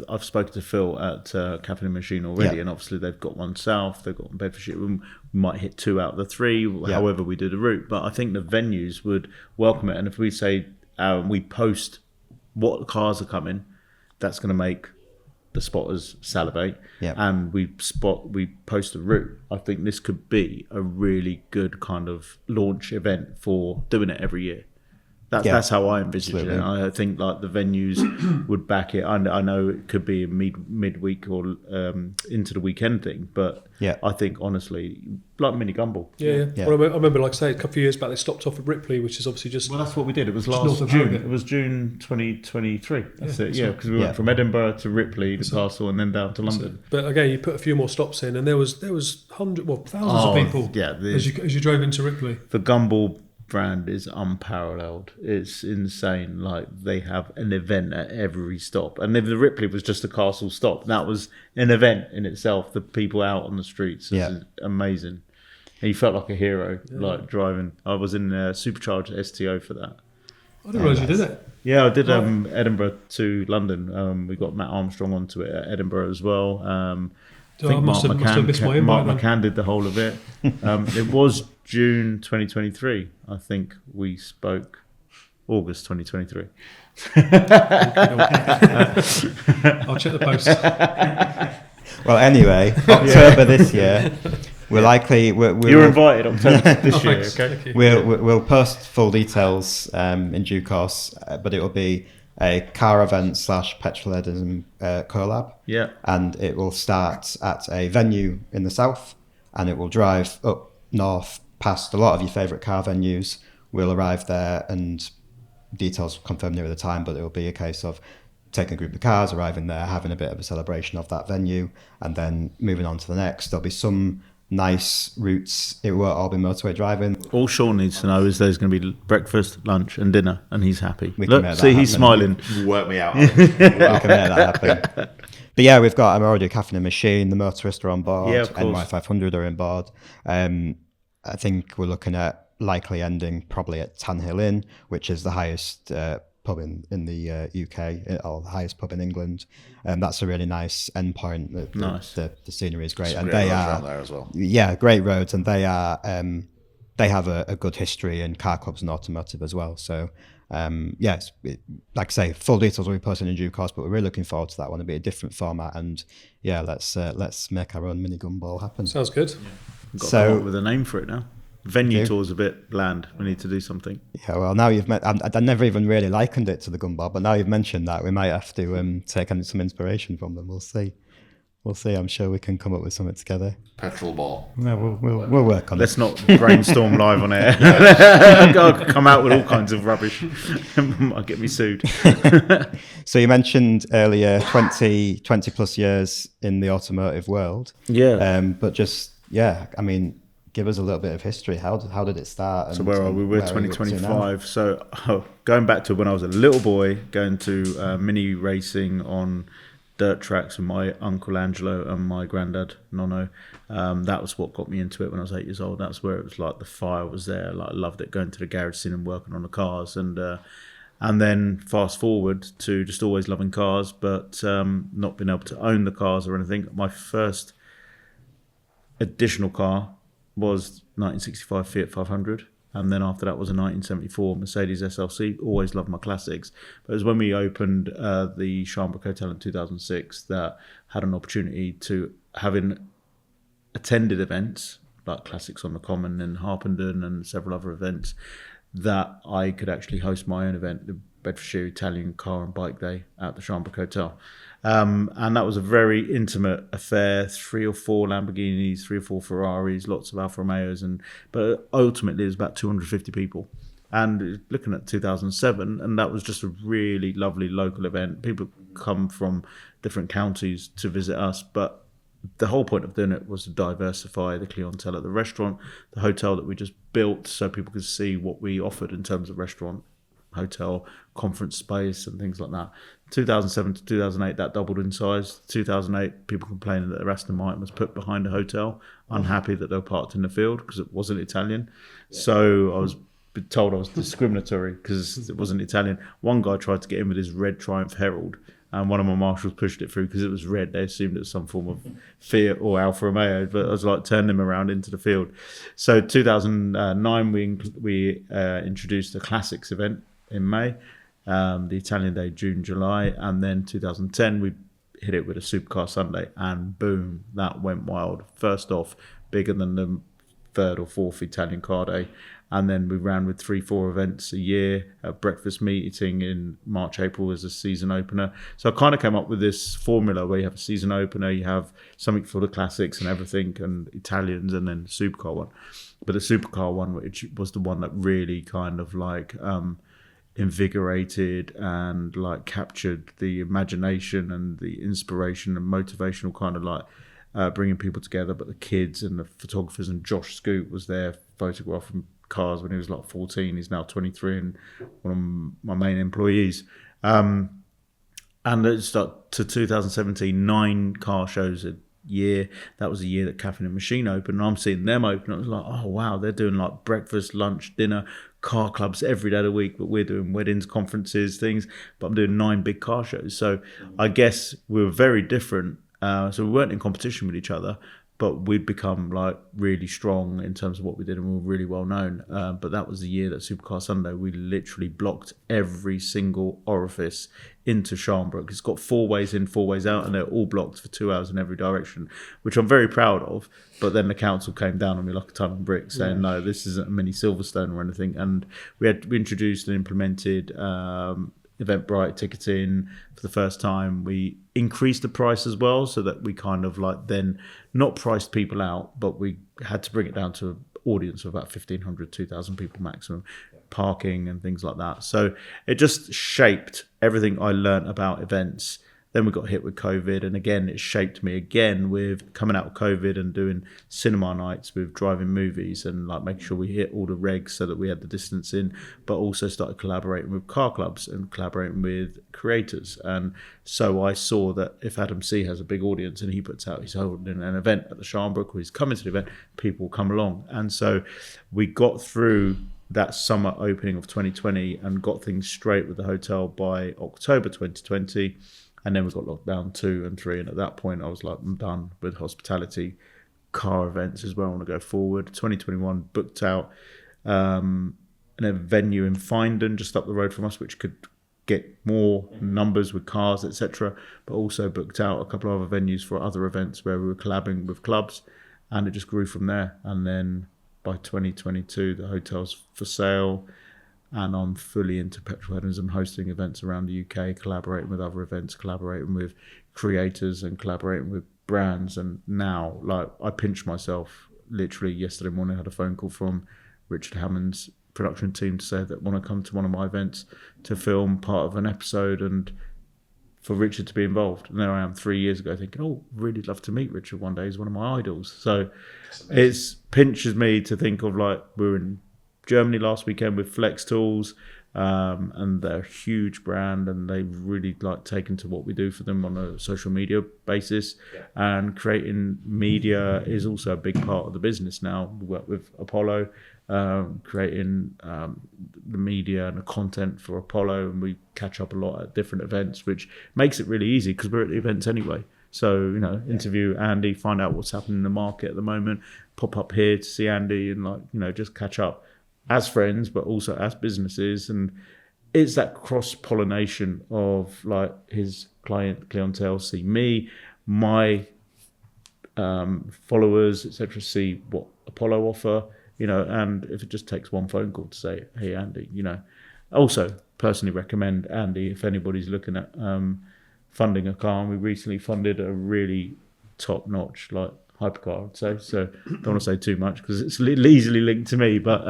I've spoken to Phil at Cafe and Machine already, and obviously they've got one south, they've got one Bedfordshire. We might hit 2 out of the 3, however we do the route. But I think the venues would welcome it, and if we say we post what cars are coming, that's going to make the spotters salivate, and we post a route. I think this could be a really good kind of launch event for doing it every year. That's how I envisage it. I think like the venues would back it. I know it could be a midweek or into the weekend thing, but I think honestly, like mini Gumball. Well, I remember, like I say, a couple of years back, they stopped off at Ripley, which is obviously just. Well, that's what we did. It was last June. It was June 2023. That's it. Yeah, because we went from Edinburgh to Ripley, the castle, and then down to London. But again, you put a few more stops in, and there was thousands of people. As you drove into Ripley. The Gumball brand is unparalleled. It's insane. Like, they have an event at every stop, and if the Ripley was just a castle stop, that was an event in itself. The people out on the streets is amazing, and you felt like a hero, like driving. I was in a supercharged STO for that. I didn't realise you did it. Yeah, I did Edinburgh to London. We got Matt Armstrong onto it at Edinburgh as well. I think Mark McCann did the whole of it. It was June 2023. I think we spoke August 2023. I'll check the post. Well, anyway, October this year, you're invited October this year. Okay. We'll post full details in due course, but it will be a car event / Petrolheadonism collab. Yeah. And it will start at a venue in the south, and it will drive up north past a lot of your favourite car venues. We'll arrive there, and details confirmed nearer the time, but it will be a case of taking a group of cars, arriving there, having a bit of a celebration of that venue, and then moving on to the next. There'll be some nice routes. It won't all be motorway driving. All Sean needs to know is there's going to be breakfast, lunch and dinner, and he's happy. He's smiling. Work me out. We can make that happen. But yeah, we've got already a Cafe and Machine, the motorists are on board, NY500 are on board. I think we're looking at likely ending probably at Tanhill Inn, which is the highest pub in the UK, or the highest pub in England. That's a really nice end point. The scenery is great, and they are there as well. Yeah, great roads, and they are they have a good history in car clubs and automotive as well. So like I say, full details will be posted in due course, but we're really looking forward to that one. It'll be a different format, and let's make our own mini Gumball happen. Sounds good. Got to come up with a name for it now. Venue tour's a bit bland. We need to do something. Yeah, well, now you've met. I never even really likened it to the Gumball, but now you've mentioned that, we might have to take some inspiration from them. We'll see. I'm sure we can come up with something together. Petrol ball. Yeah, we'll work on it. Let's not brainstorm live on air. I'll come out with all kinds of rubbish. Might get me sued. So you mentioned earlier 20 plus years in the automotive world. Yeah. But just I mean, give us a little bit of history. How did it start? So where are we? We're 2025. So going back to when I was a little boy, going to mini racing on dirt tracks with my uncle Angelo and my granddad Nono. That was what got me into it when I was 8 years old. That's where it was like the fire was there. Like, I loved it, going to the garage scene and working on the cars. And then fast forward to just always loving cars, but not being able to own the cars or anything. My first additional car was 1965 Fiat 500, and then after that was a 1974 Mercedes SLC. Always loved my classics, but it was when we opened the Sharnbrook Hotel in 2006 that had an opportunity to, having attended events like Classics on the Common and Harpenden and several other events, that I could actually host my own event, the Bedfordshire Italian Car and Bike Day at the Sharnbrook Hotel. And that was a very intimate affair, 3 or 4 Lamborghinis, 3 or 4 Ferraris, lots of Alfa Romeos, but ultimately it was about 250 people. And looking at 2007, and that was just a really lovely local event. People come from different counties to visit us, but the whole point of doing it was to diversify the clientele at the restaurant, the hotel that we just built, so people could see what we offered in terms of restaurant, hotel, conference space and things like that. 2007 to 2008, that doubled in size. 2008, people complaining that their Aston Martin was put behind a hotel, unhappy that they were parked in the field because it wasn't Italian. So I was been told I was discriminatory because it wasn't Italian. One guy tried to get in with his red Triumph Herald, and one of my marshals pushed it through because it was red. They assumed it was some form of Fiat or Alfa Romeo, but I was like turning him around into the field. So 2009, we introduced the Classics event in May, the Italian Day, June, July, and then 2010 we hit it with a Supercar Sunday, and boom, that went wild. First off, bigger than the third or fourth Italian car day. And then we ran with 3-4 events a year, a breakfast meeting in March, April as a season opener. So I kind of came up with this formula where you have a season opener, you have something for the classics and everything, and Italians, and then the supercar one. But the supercar one, which was the one that really kind of like invigorated and like captured the imagination and the inspiration and motivational kind of like bringing people together. But the kids and the photographers, and Josh Scoot was there photographing cars when he was like 14. He's now 23 and one of my main employees. And it's up to 2017, 9 car shows a year. That was the year that Caffeine and Machine opened, and I'm seeing them open. I was like, oh wow, they're doing like breakfast, lunch, dinner, car clubs every day of the week, but we're doing weddings, conferences, things, but I'm doing 9 big car shows. So I guess we were very different. So we weren't in competition with each other, but we'd become like really strong in terms of what we did, and we were really well known. But that was the year that Supercar Sunday, we literally blocked every single orifice into Sharnbrook. It's got 4 ways in, 4 ways out, and they're all blocked for 2 hours in every direction, which I'm very proud of. But then the council came down on me like a ton of bricks, saying, no, this isn't a mini Silverstone or anything. And we introduced and implemented Eventbrite ticketing for the first time. We increased the price as well, so that we kind of like then not priced people out, but we had to bring it down to an audience of about 1,500, 2,000 people maximum, parking and things like that. So it just shaped everything I learned about events. Then we got hit with COVID, and again, it shaped me again with coming out of COVID and doing cinema nights with driving movies and like making sure we hit all the regs so that we had the distance in, but also started collaborating with car clubs and collaborating with creators. And so I saw that if Adam C has a big audience and he puts out, he's holding an event at the Sharnbrook, or he's coming to the event, people will come along. And so we got through that summer opening of 2020 and got things straight with the hotel by October 2020. And then we got locked down 2 and 3. And at that point, I was like, I'm done with hospitality. Car events is where I want to go forward. 2021 booked out in a venue in Findon, just up the road from us, which could get more numbers with cars, etc. But also booked out a couple of other venues for other events where we were collabing with clubs. And it just grew from there. And then by 2022, the hotel's for sale. And I'm fully into Petrolheadonism, hosting events around the UK, collaborating with other events, collaborating with creators and collaborating with brands. And now, like, I pinch myself. Literally yesterday morning, I had a phone call from Richard Hammond's production team to say that want to come to one of my events to film part of an episode and for Richard to be involved. And there I am 3 years ago thinking, oh, really love to meet Richard one day. He's one of my idols. So it pinches me to think of, like, we're in Germany last weekend with Flex Tools, and they're a huge brand, and they've really like taken to what we do for them on a social media basis. And creating media is also a big part of the business now. We work with Apollo, creating the media and the content for Apollo, and we catch up a lot at different events, which makes it really easy because we're at the events anyway. So, you know, interview Andy, find out what's happening in the market at the moment, pop up here to see Andy and, like, you know, just catch up as friends, but also as businesses. And it's that cross-pollination of, like, his clientele see me, my followers, etc., see what Apollo offer, you know, and if it just takes one phone call to say, hey, Andy, you know. Also, personally recommend Andy if anybody's looking at funding a car. And we recently funded a really top-notch, like, hypercar, I'd say. So don't want to say too much because it's easily linked to me. But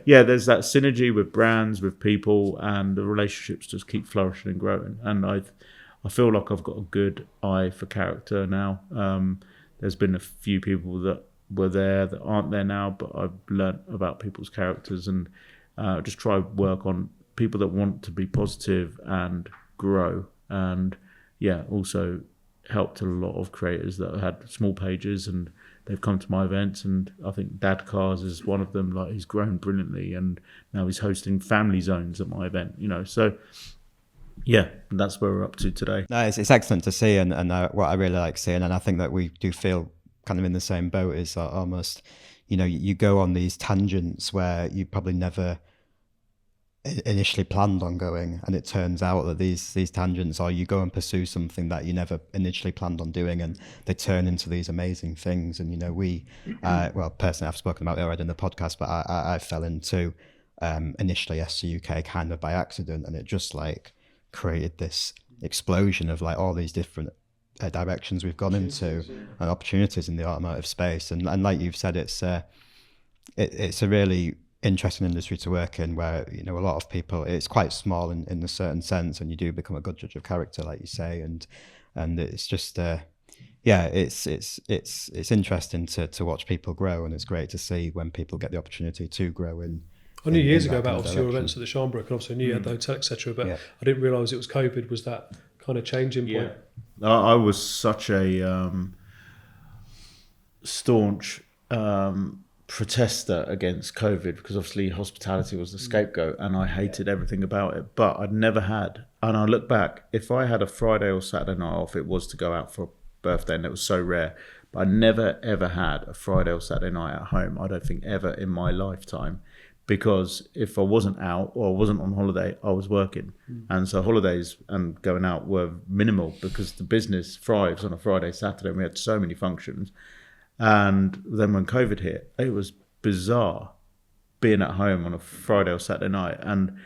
yeah, there's that synergy with brands, with people, and the relationships just keep flourishing and growing. And I feel like I've got a good eye for character now. There's been a few people that were there that aren't there now, but I've learnt about people's characters and just try work on people that want to be positive and grow. And yeah, also helped a lot of creators that had small pages, and they've come to my events. And I think Dad Cars is one of them. Like, he's grown brilliantly, and now he's hosting family zones at my event, so yeah, that's where we're up to today. No, it's excellent to see, and what I really like seeing, and I think that we do feel kind of in the same boat, is almost, you go on these tangents where you probably never initially planned on going, and it turns out that these tangents, or you go and pursue something that you never initially planned on doing, and they turn into these amazing things. And we well, personally, I've spoken about it already in the podcast, but I fell into initially SC UK kind of by accident, and it just like created this explosion of like all these different directions we've gone into, and opportunities in the automotive space. And like you've said, it's a really interesting industry to work in, where a lot of people, it's quite small in a certain sense, and you do become a good judge of character, like you say, and it's just it's interesting to watch people grow, and it's great to see when people get the opportunity to grow in. I knew years ago about obviously your events at the Sharnbrook, and obviously I knew you had the hotel, etc. But I didn't realise it was COVID. Was that kind of changing point? I was such a staunch protester against COVID, because obviously hospitality was the scapegoat, and I hated everything about it. But I'd never had, and I look back, if I had a Friday or Saturday night off, it was to go out for a birthday, and it was so rare. But I never ever had a Friday or Saturday night at home, I don't think ever in my lifetime, because if I wasn't out or I wasn't on holiday, I was working. And so holidays and going out were minimal, because the business thrives on a Friday, Saturday, and we had so many functions. And then when COVID hit, it was bizarre being at home on a Friday or Saturday night. And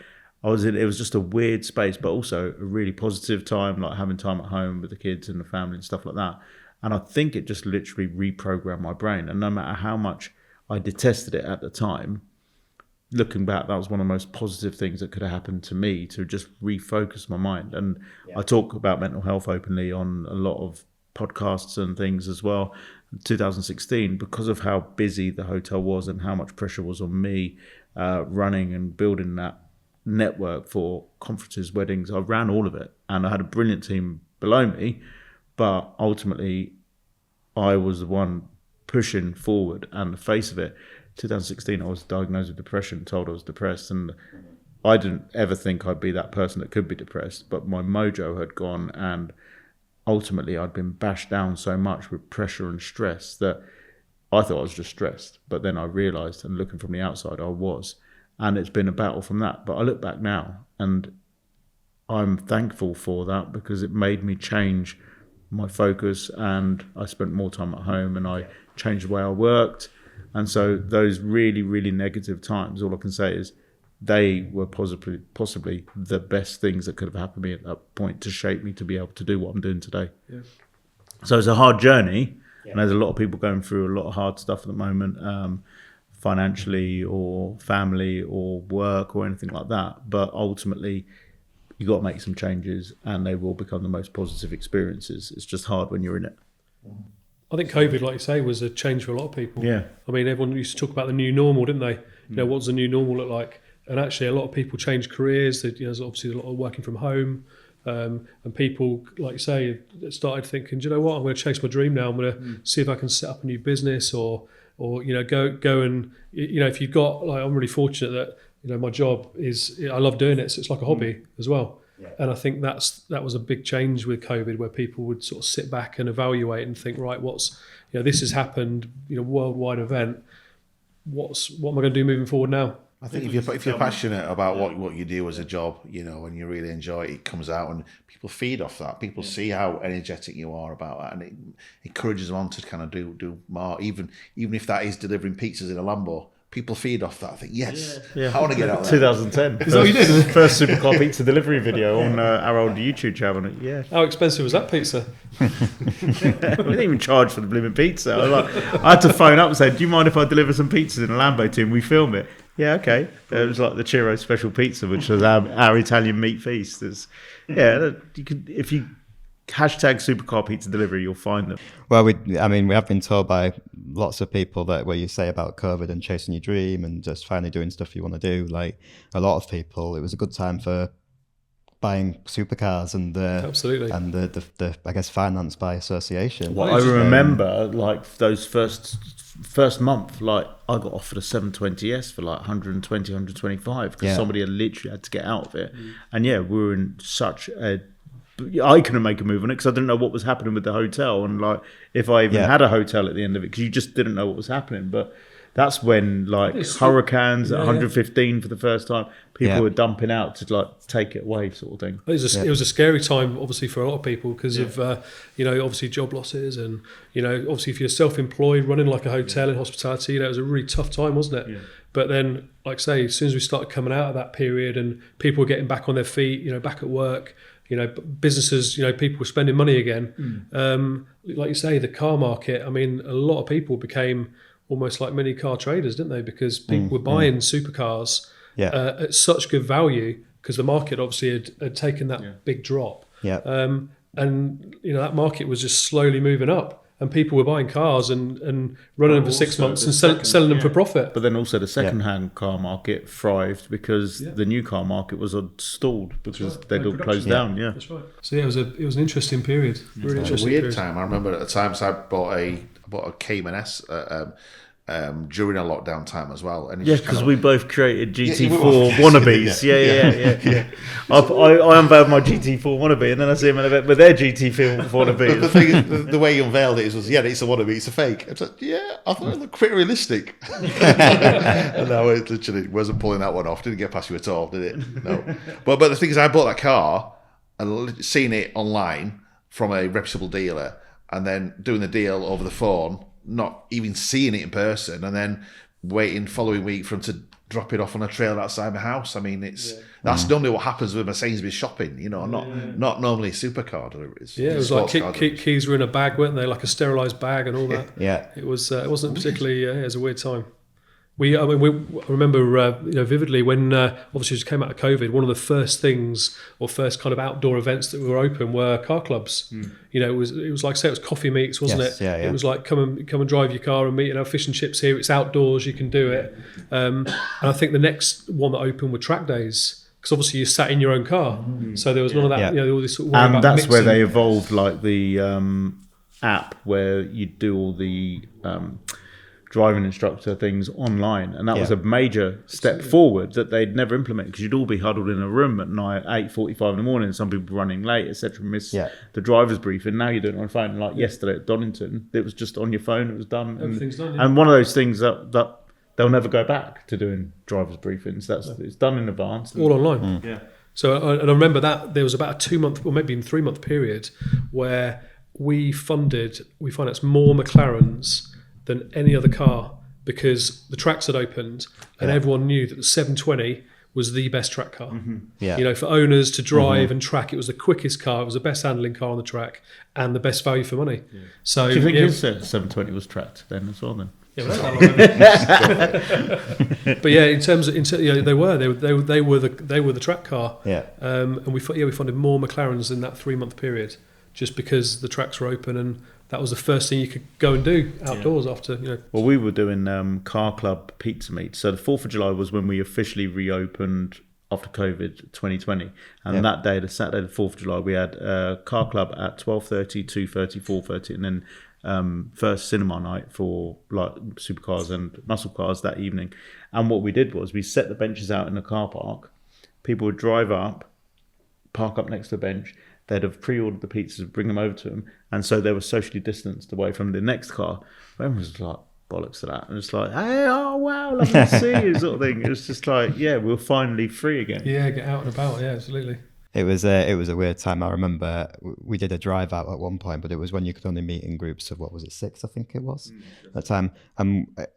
it was just a weird space, but also a really positive time, like having time at home with the kids and the family and stuff like that. And I think it just literally reprogrammed my brain. And no matter how much I detested it at the time, looking back, that was one of the most positive things that could have happened to me, to just refocus my mind. And I talk about mental health openly on a lot of podcasts and things as well. In 2016, because of how busy the hotel was and how much pressure was on me running and building that network for conferences, weddings, I ran all of it, and I had a brilliant team below me, but ultimately I was the one pushing forward and the face of it. 2016, I was diagnosed with depression, told I was depressed, and I didn't ever think I'd be that person that could be depressed, but my mojo had gone, and ultimately I'd been bashed down so much with pressure and stress that I thought I was just stressed. But then I realised, and looking from the outside, I was. And it's been a battle from that. But I look back now, and I'm thankful for that, because it made me change my focus, and I spent more time at home, and I changed the way I worked. And so those really, really negative times, all I can say is they were possibly the best things that could have happened to me at that point, to shape me to be able to do what I'm doing today. Yeah. So it's a hard journey, and there's a lot of people going through a lot of hard stuff at the moment, financially or family or work or anything like that. But ultimately, you got to make some changes, and they will become the most positive experiences. It's just hard when you're in it. I think COVID, like you say, was a change for a lot of people. Yeah. I mean, everyone used to talk about the new normal, didn't they? What does the new normal look like? And actually, a lot of people changed careers. There's obviously a lot of working from home. And people, like you say, started thinking, do you know what? I'm going to chase my dream now. I'm going to see if I can set up a new business or go and, if you've got, like, I'm really fortunate that, my job is, I love doing it. So it's like a hobby as well. Yeah. And I think that was a big change with COVID, where people would sort of sit back and evaluate and think, right, this has happened, worldwide event. What am I going to do moving forward now? I think if you're passionate about what you do as a job, and you really enjoy it, it comes out, and people feed off that. People see how energetic you are about that, and it encourages them on to kind of do more, even if that is delivering pizzas in a Lambo. People feed off that. I think, yes, I want to get out there. 2010. Is that what you did? First supercar pizza delivery video on our old YouTube channel. Yeah. How expensive was that pizza? We didn't even charge for the blooming pizza. I had to phone up and say, do you mind if I deliver some pizzas in a Lambo to him? We film it. Yeah, okay. It was like the Ciro special pizza, which was our Italian meat feast. You could, if you hashtag supercar pizza delivery, you'll find them. Well, we have been told by lots of people that where you say about COVID and chasing your dream and just finally doing stuff you want to do, like a lot of people, it was a good time for buying supercars and Absolutely. and the I guess financed by association. Well, I remember like those first month, like I got offered a 720S for like 120, 125 because somebody had literally had to get out of it. And we were in such a, I couldn't make a move on it because I didn't know what was happening with the hotel, and like if I even had a hotel at the end of it, because you just didn't know what was happening. But that's when like hurricanes at 115 for the first time, people were dumping out to like take it away, sort of thing. It was a scary time, obviously, for a lot of people because of obviously job losses, and obviously if you're self-employed running like a hotel in hospitality, it was a really tough time, wasn't it? But then, like I say, as soon as we started coming out of that period and people were getting back on their feet, back at work, businesses, people were spending money again. Like you say, the car market, I mean, a lot of people became almost like mini car traders, didn't they? Because people were buying supercars at such good value because the market obviously had taken that big drop. And that market was just slowly moving up, and people were buying cars and running them for 6 months and selling them for profit. But then also the second-hand car market thrived because the new car market was stalled because they'd all closed down. Yeah, that's right. So it was an interesting period. Really It was a weird time. I remember at the times I bought a Cayman S during a lockdown time as well. And because we both created GT4 wannabes. Yeah. I unveiled my GT4 wannabe, and then I see him in a bit with their GT4 wannabe. The thing is, the way he unveiled it was it's a wannabe, it's a fake. I was like, I thought it looked pretty realistic. And now it literally wasn't pulling that one off. Didn't get past you at all, did it? No. But the thing is, I bought that car and seen it online from a reputable dealer, and then doing the deal over the phone, not even seeing it in person, and then waiting following week for him to drop it off on a trailer outside my house. I mean, that's normally what happens with a Sainsbury's shopping, not normally a supercar deliveries. Yeah, it was like keys were in a bag, weren't they? Like a sterilised bag and all that. It wasn't particularly. It was a weird time. I remember vividly when obviously it came out of COVID. One of the first things or first kind of outdoor events that were open were car clubs. It was like, say, it was coffee meets, wasn't it? Yeah. It was like come and drive your car and meet and have fish and chips here. It's outdoors, you can do it. And I think the next one that opened were track days, because obviously you sat in your own car, so there was none of that. All this sort of and that's mixing. Where they evolved like the app where you do all the driving instructor things online, and that was a major step forward that they'd never implemented, because you'd all be huddled in a room at night, 8:45 in the morning, some people running late, etc., miss the driver's briefing. Now you're doing it on phone. Like yesterday at Donington, it was just on your phone, it was done. Everything's done. And one of those things that they'll never go back to doing driver's briefings. It's done in advance, all online. So I remember that there was about a 2 month or maybe even 3 month period where we financed more McLarens than any other car, because the tracks had opened and everyone knew that the 720 was the best track car. For owners to drive and track, it was the quickest car, it was the best handling car on the track, and the best value for money. So do you think his 720 was tracked then as well then? But in terms of they were the track car. And we funded more McLarens in that 3 month period, just because the tracks were open, and that was the first thing you could go and do outdoors after. Well, we were doing car club pizza meets. So the 4th of July was when we officially reopened after COVID 2020, and that day, the Saturday, the 4th of July, we had car club at 12:30, 2:30, 4:30, and then first cinema night for like supercars and muscle cars that evening. And what we did was we set the benches out in the car park. People would drive up, park up next to the bench. They'd have pre-ordered the pizzas, bring them over to them, and so they were socially distanced away from the next car. Everyone was like, bollocks to that. And it's like, hey, oh, wow, lovely to see you, sort of thing. It was just like, we're finally free again. Yeah, get out and about, absolutely. It was a weird time. I remember we did a drive out at one point, but it was when you could only meet in groups of, 6, I think it was, at the time.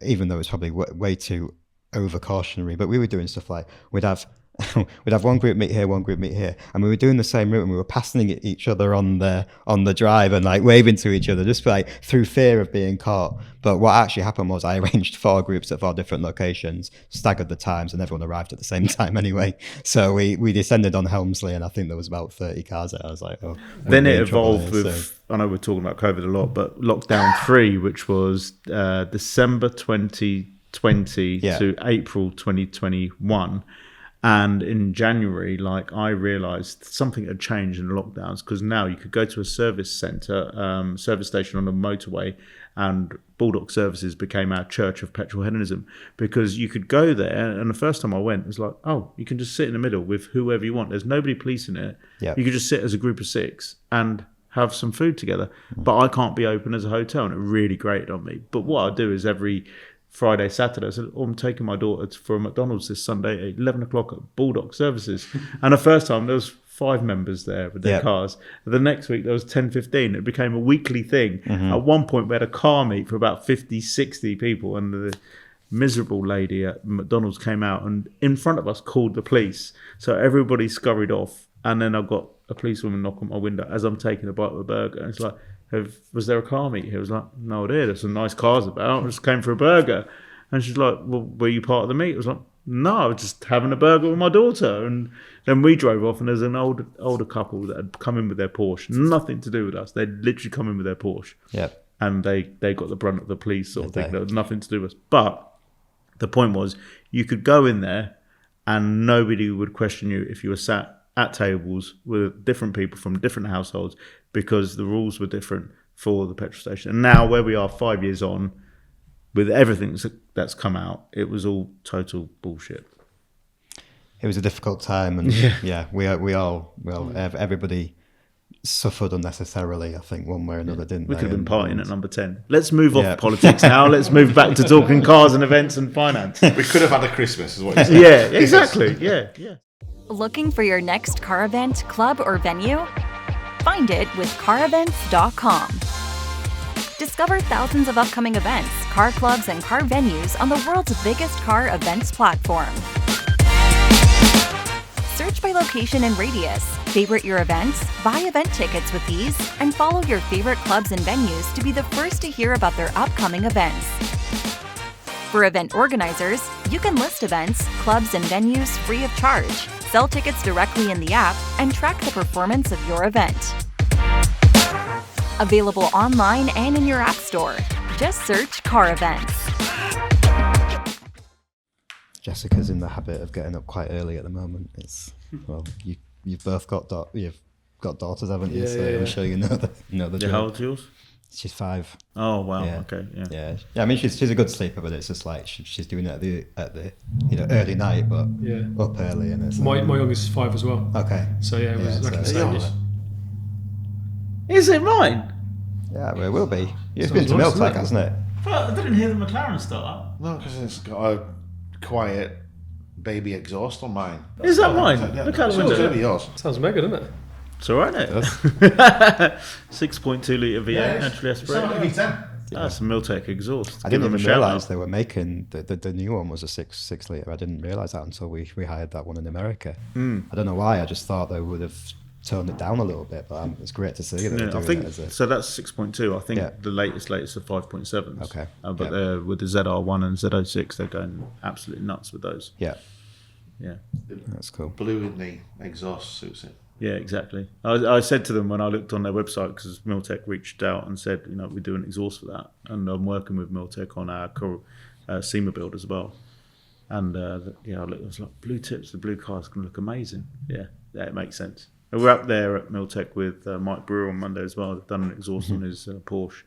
Even though it was probably way too over cautionary, but we were doing stuff like we'd have one group meet here, one group meet here, and we were doing the same route, and we were passing each other on the drive and like waving to each other, just like through fear of being caught. But what actually happened was I arranged 4 groups at 4 different locations, staggered the times, and everyone arrived at the same time anyway. So we descended on Helmsley, and I think there was about 30 cars there. I was like, then it evolved with, I know we're talking about COVID a lot, but lockdown 3, which was December 2020 to April 2021. And in January, like, I realised something had changed in the lockdowns, because now you could go to a service centre, service station on a motorway, and Bulldog Services became our church of petrolheadonism, because you could go there, and the first time I went, it was like, oh, you can just sit in the middle with whoever you want. There's nobody policing it. Yeah. You could just sit as a group of 6 and have some food together. But I can't be open as a hotel, and it really grated on me. But what I do is every Friday, Saturday, I said, oh, I'm taking my daughter for a McDonald's this Sunday at 11 o'clock at Bulldog Services. And the first time there was 5 members there with their cars. The next week there was 10, 15. It became a weekly thing. At one point we had a car meet for about 50, 60 people, and the miserable lady at McDonald's came out and in front of us called the police. So everybody scurried off, and then I got a policewoman knock on my window as I'm taking a bite of a burger, and it's like, was there a car meet here? I was like, no, there's some nice cars about. I just came for a burger. And she's like, well, were you part of the meet? I was like, no, I was just having a burger with my daughter. And then we drove off, and there's an older couple that had come in with their Porsche. Nothing to do with us. They'd literally come in with their Porsche. Yeah. And they got the brunt of the police sort of thing. There was nothing to do with us. But the point was, you could go in there and nobody would question you if you were sat at tables with different people from different households, because the rules were different for the petrol station. And now, where we are 5 years on, with everything that's come out, it was all total bullshit. It was a difficult time, and everybody suffered unnecessarily, I think, one way or another, didn't we they? could have been partying at number 10. Let's move off politics now. Let's move back to talking cars and events and finance. We could have had a Christmas, is what you're saying. Yeah, exactly. Yeah. Looking for your next car event, club, or venue? Find it with carevents.com. Discover thousands of upcoming events, car clubs, and car venues on the world's biggest car events platform. Search by location and radius, favorite your events, buy event tickets with these, and follow your favorite clubs and venues to be the first to hear about their upcoming events. For event organizers, you can list events, clubs, and venues free of charge, sell tickets directly in the app, and track the performance of your event. Available online and in your app store. Just search Car Events. Jessica's in the habit of getting up quite early at the moment. You've both got daughters, haven't you? Yeah. I'm sure you know the drill. How old's yours? She's 5. Oh wow. Yeah. Okay. Yeah. I mean, she's a good sleeper, but it's just like she's doing it at the early night, but up early, and it's My youngest is 5 as well. okay. So it was exactly the same. Is it mine? Yeah, well, it will be. It's Sounds been to nice, Miltech, isn't it? hasn't it? But I didn't hear the McLaren start. No, because it's got a quiet baby exhaust on mine. Is that mine? Yeah, Look out the so it's window. gonna be yours. Sounds mega, doesn't it? It's all right, isn't it? 6.2 litre V8 naturally aspirated. That's a Miltech exhaust. I didn't even realise they were making the new one was a 6 litre. I didn't realise that until we hired that one in America. I don't know why. I just thought they would have toned it down a little bit, but it's great to see that they're I doing think it as a... so. That's 6.2. I think the latest are 5.7s. Okay. But they're with the ZR1 and Z06, they're going absolutely nuts with those. Yeah, Yeah. that's cool. Blue in the exhaust suits it. Yeah, exactly. I said to them when I looked on their website, because Miltech reached out and said, we do an exhaust for that, and I'm working with Miltech on our SEMA build as well. And I was like, blue tips, the blue car is going to look amazing. Yeah, it makes sense. And we're up there at Miltech with Mike Brewer on Monday as well. They've done an exhaust on his Porsche.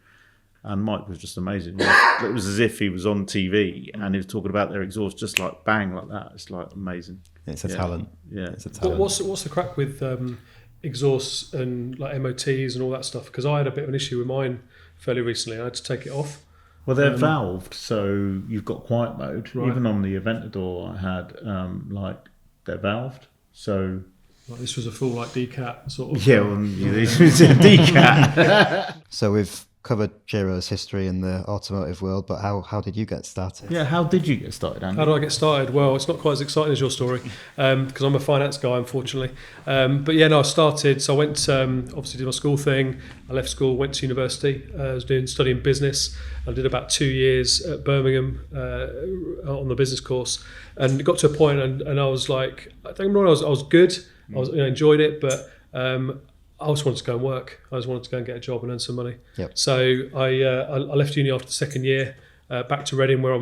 And Mike was just amazing. It was as if he was on TV and he was talking about their exhaust, just like bang, like that. It's like amazing. It's a talent. Yeah. It's a talent. What's the crack with exhausts and like MOTs and all that stuff? Because I had a bit of an issue with mine fairly recently. I had to take it off. Well, they're valved, so you've got quiet mode. Right. Even on the Aventador, I had they're valved. So Like this was a full like decat sort of. yeah, well, it's a decat. So we've covered Ciro's history in the automotive world, but how did you get started? Yeah, how did you get started, Andy? How do I get started? Well, it's not quite as exciting as your story because I'm a finance guy, unfortunately. But yeah, no, I started. So I went, obviously did my school thing. I left school, went to university. I was studying business. I did about 2 years at Birmingham on the business course, and it got to a point, and I was like, I think I was good. I enjoyed it, but I just wanted to go and work. I just wanted to go and get a job and earn some money. Yep. So I left uni after the second year, back to Reading where I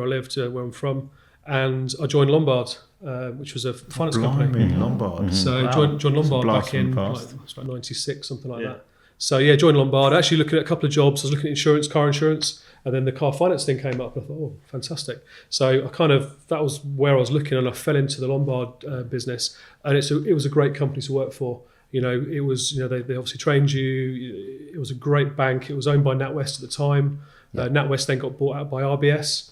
lived, where I'm from, and I joined Lombard. which was a finance company. Lombard. So Wow. joined Lombard back in Blast from the it's about 96, something like that. So yeah, joined Lombard. Actually looking at a couple of jobs. I was looking at insurance, car insurance, and then the car finance thing came up. And I thought, oh, fantastic. So that was where I was looking, and I fell into the Lombard business. And it was a great company to work for. You know, it was, you know, they obviously trained you. It was a great bank. It was owned by NatWest at the time. NatWest then got bought out by RBS.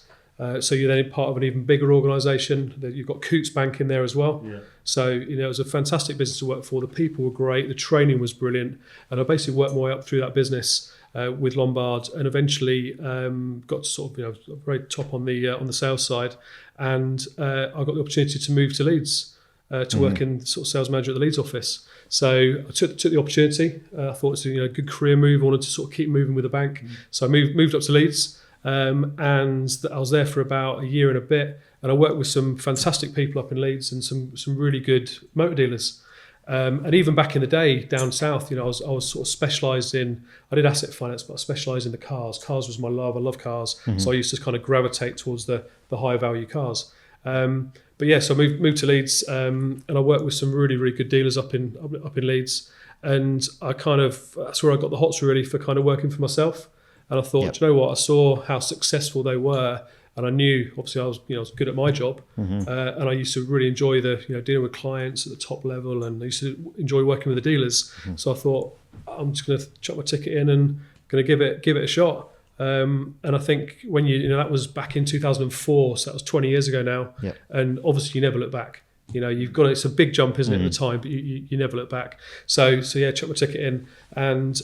So you're then part of an even bigger organisation. You've got Coutts Bank in there as well. Yeah. So, you know, it was a fantastic business to work for. The people were great. The training was brilliant. And I basically worked my way up through that business with Lombard, and eventually got to sort of, you know, very top on the sales side. And I got the opportunity to move to Leeds to work in sort of sales manager at the Leeds office. So I took the opportunity. I thought it was, you know, a good career move. I wanted to sort of keep moving with the bank. So I moved up to Leeds. And I was there for about a year and a bit, and I worked with some fantastic people up in Leeds and some really good motor dealers. And even back in the day down south, you know, I was sort of specialised in. I did asset finance, but I specialised in the cars. Cars was my love. I love cars, so I used to kind of gravitate towards the higher value cars. But yeah, so I moved to Leeds, and I worked with some really really good dealers up in Leeds, and that's where I got the hots really for kind of working for myself. And I thought, do you know what? I saw how successful they were, and I knew obviously I was good at my job, and I used to really enjoy dealing with clients at the top level, and I used to enjoy working with the dealers. So I thought, I'm just going to chuck my ticket in and going to give it a shot. And I think when that was back in 2004, so that was 20 years ago now, and obviously you never look back. You know, it's a big jump, isn't it, at the time, but you never look back. So yeah, chucked my ticket in and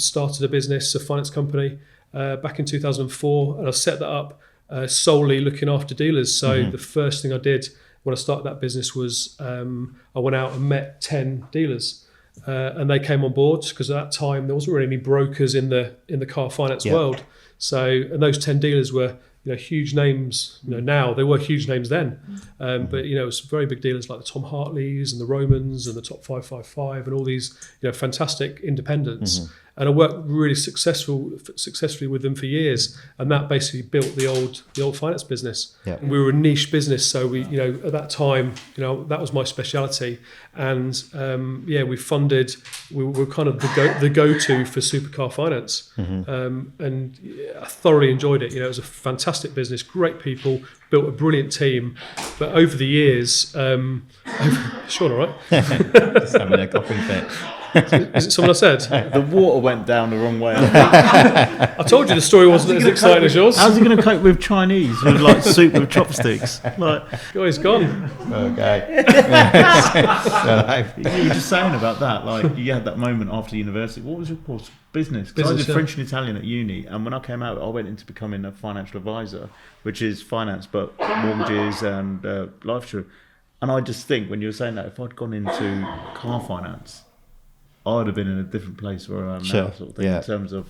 started a business, a finance company, back in 2004, and I set that up solely looking after dealers. So the first thing I did when I started that business was I went out and met 10 dealers, and they came on board because at that time there wasn't really any brokers in the car finance world. So, and those 10 dealers were, you know, huge names. You know, now they were huge names then, but you know, it was very big dealers like the Tom Hartleys and the Romans and the Top 555 and all these, you know, fantastic independents. And I worked really successfully with them for years, and that basically built the old finance business. And we were a niche business, so we, you know, at that time, you know, that was my speciality. And we were kind of the go-to for supercar finance, and I thoroughly enjoyed it. You know, it was a fantastic business, great people, built a brilliant team. But over the years, Sean, all right? Just having a coughing fit. Is it someone I said? The water went down the wrong way. I told you the story wasn't as exciting as yours. How's he going to cope with Chinese with like soup with chopsticks? Like, oh, he's gone. Okay. You were just saying about that. Like, you had that moment after university. What was your course? Business. Because I did French and Italian at uni, and when I came out, I went into becoming a financial advisor, which is finance, but mortgages and life insurance. And I just think when you were saying that, if I'd gone into car finance, I would have been in a different place where I am now, sort of thing, in terms of,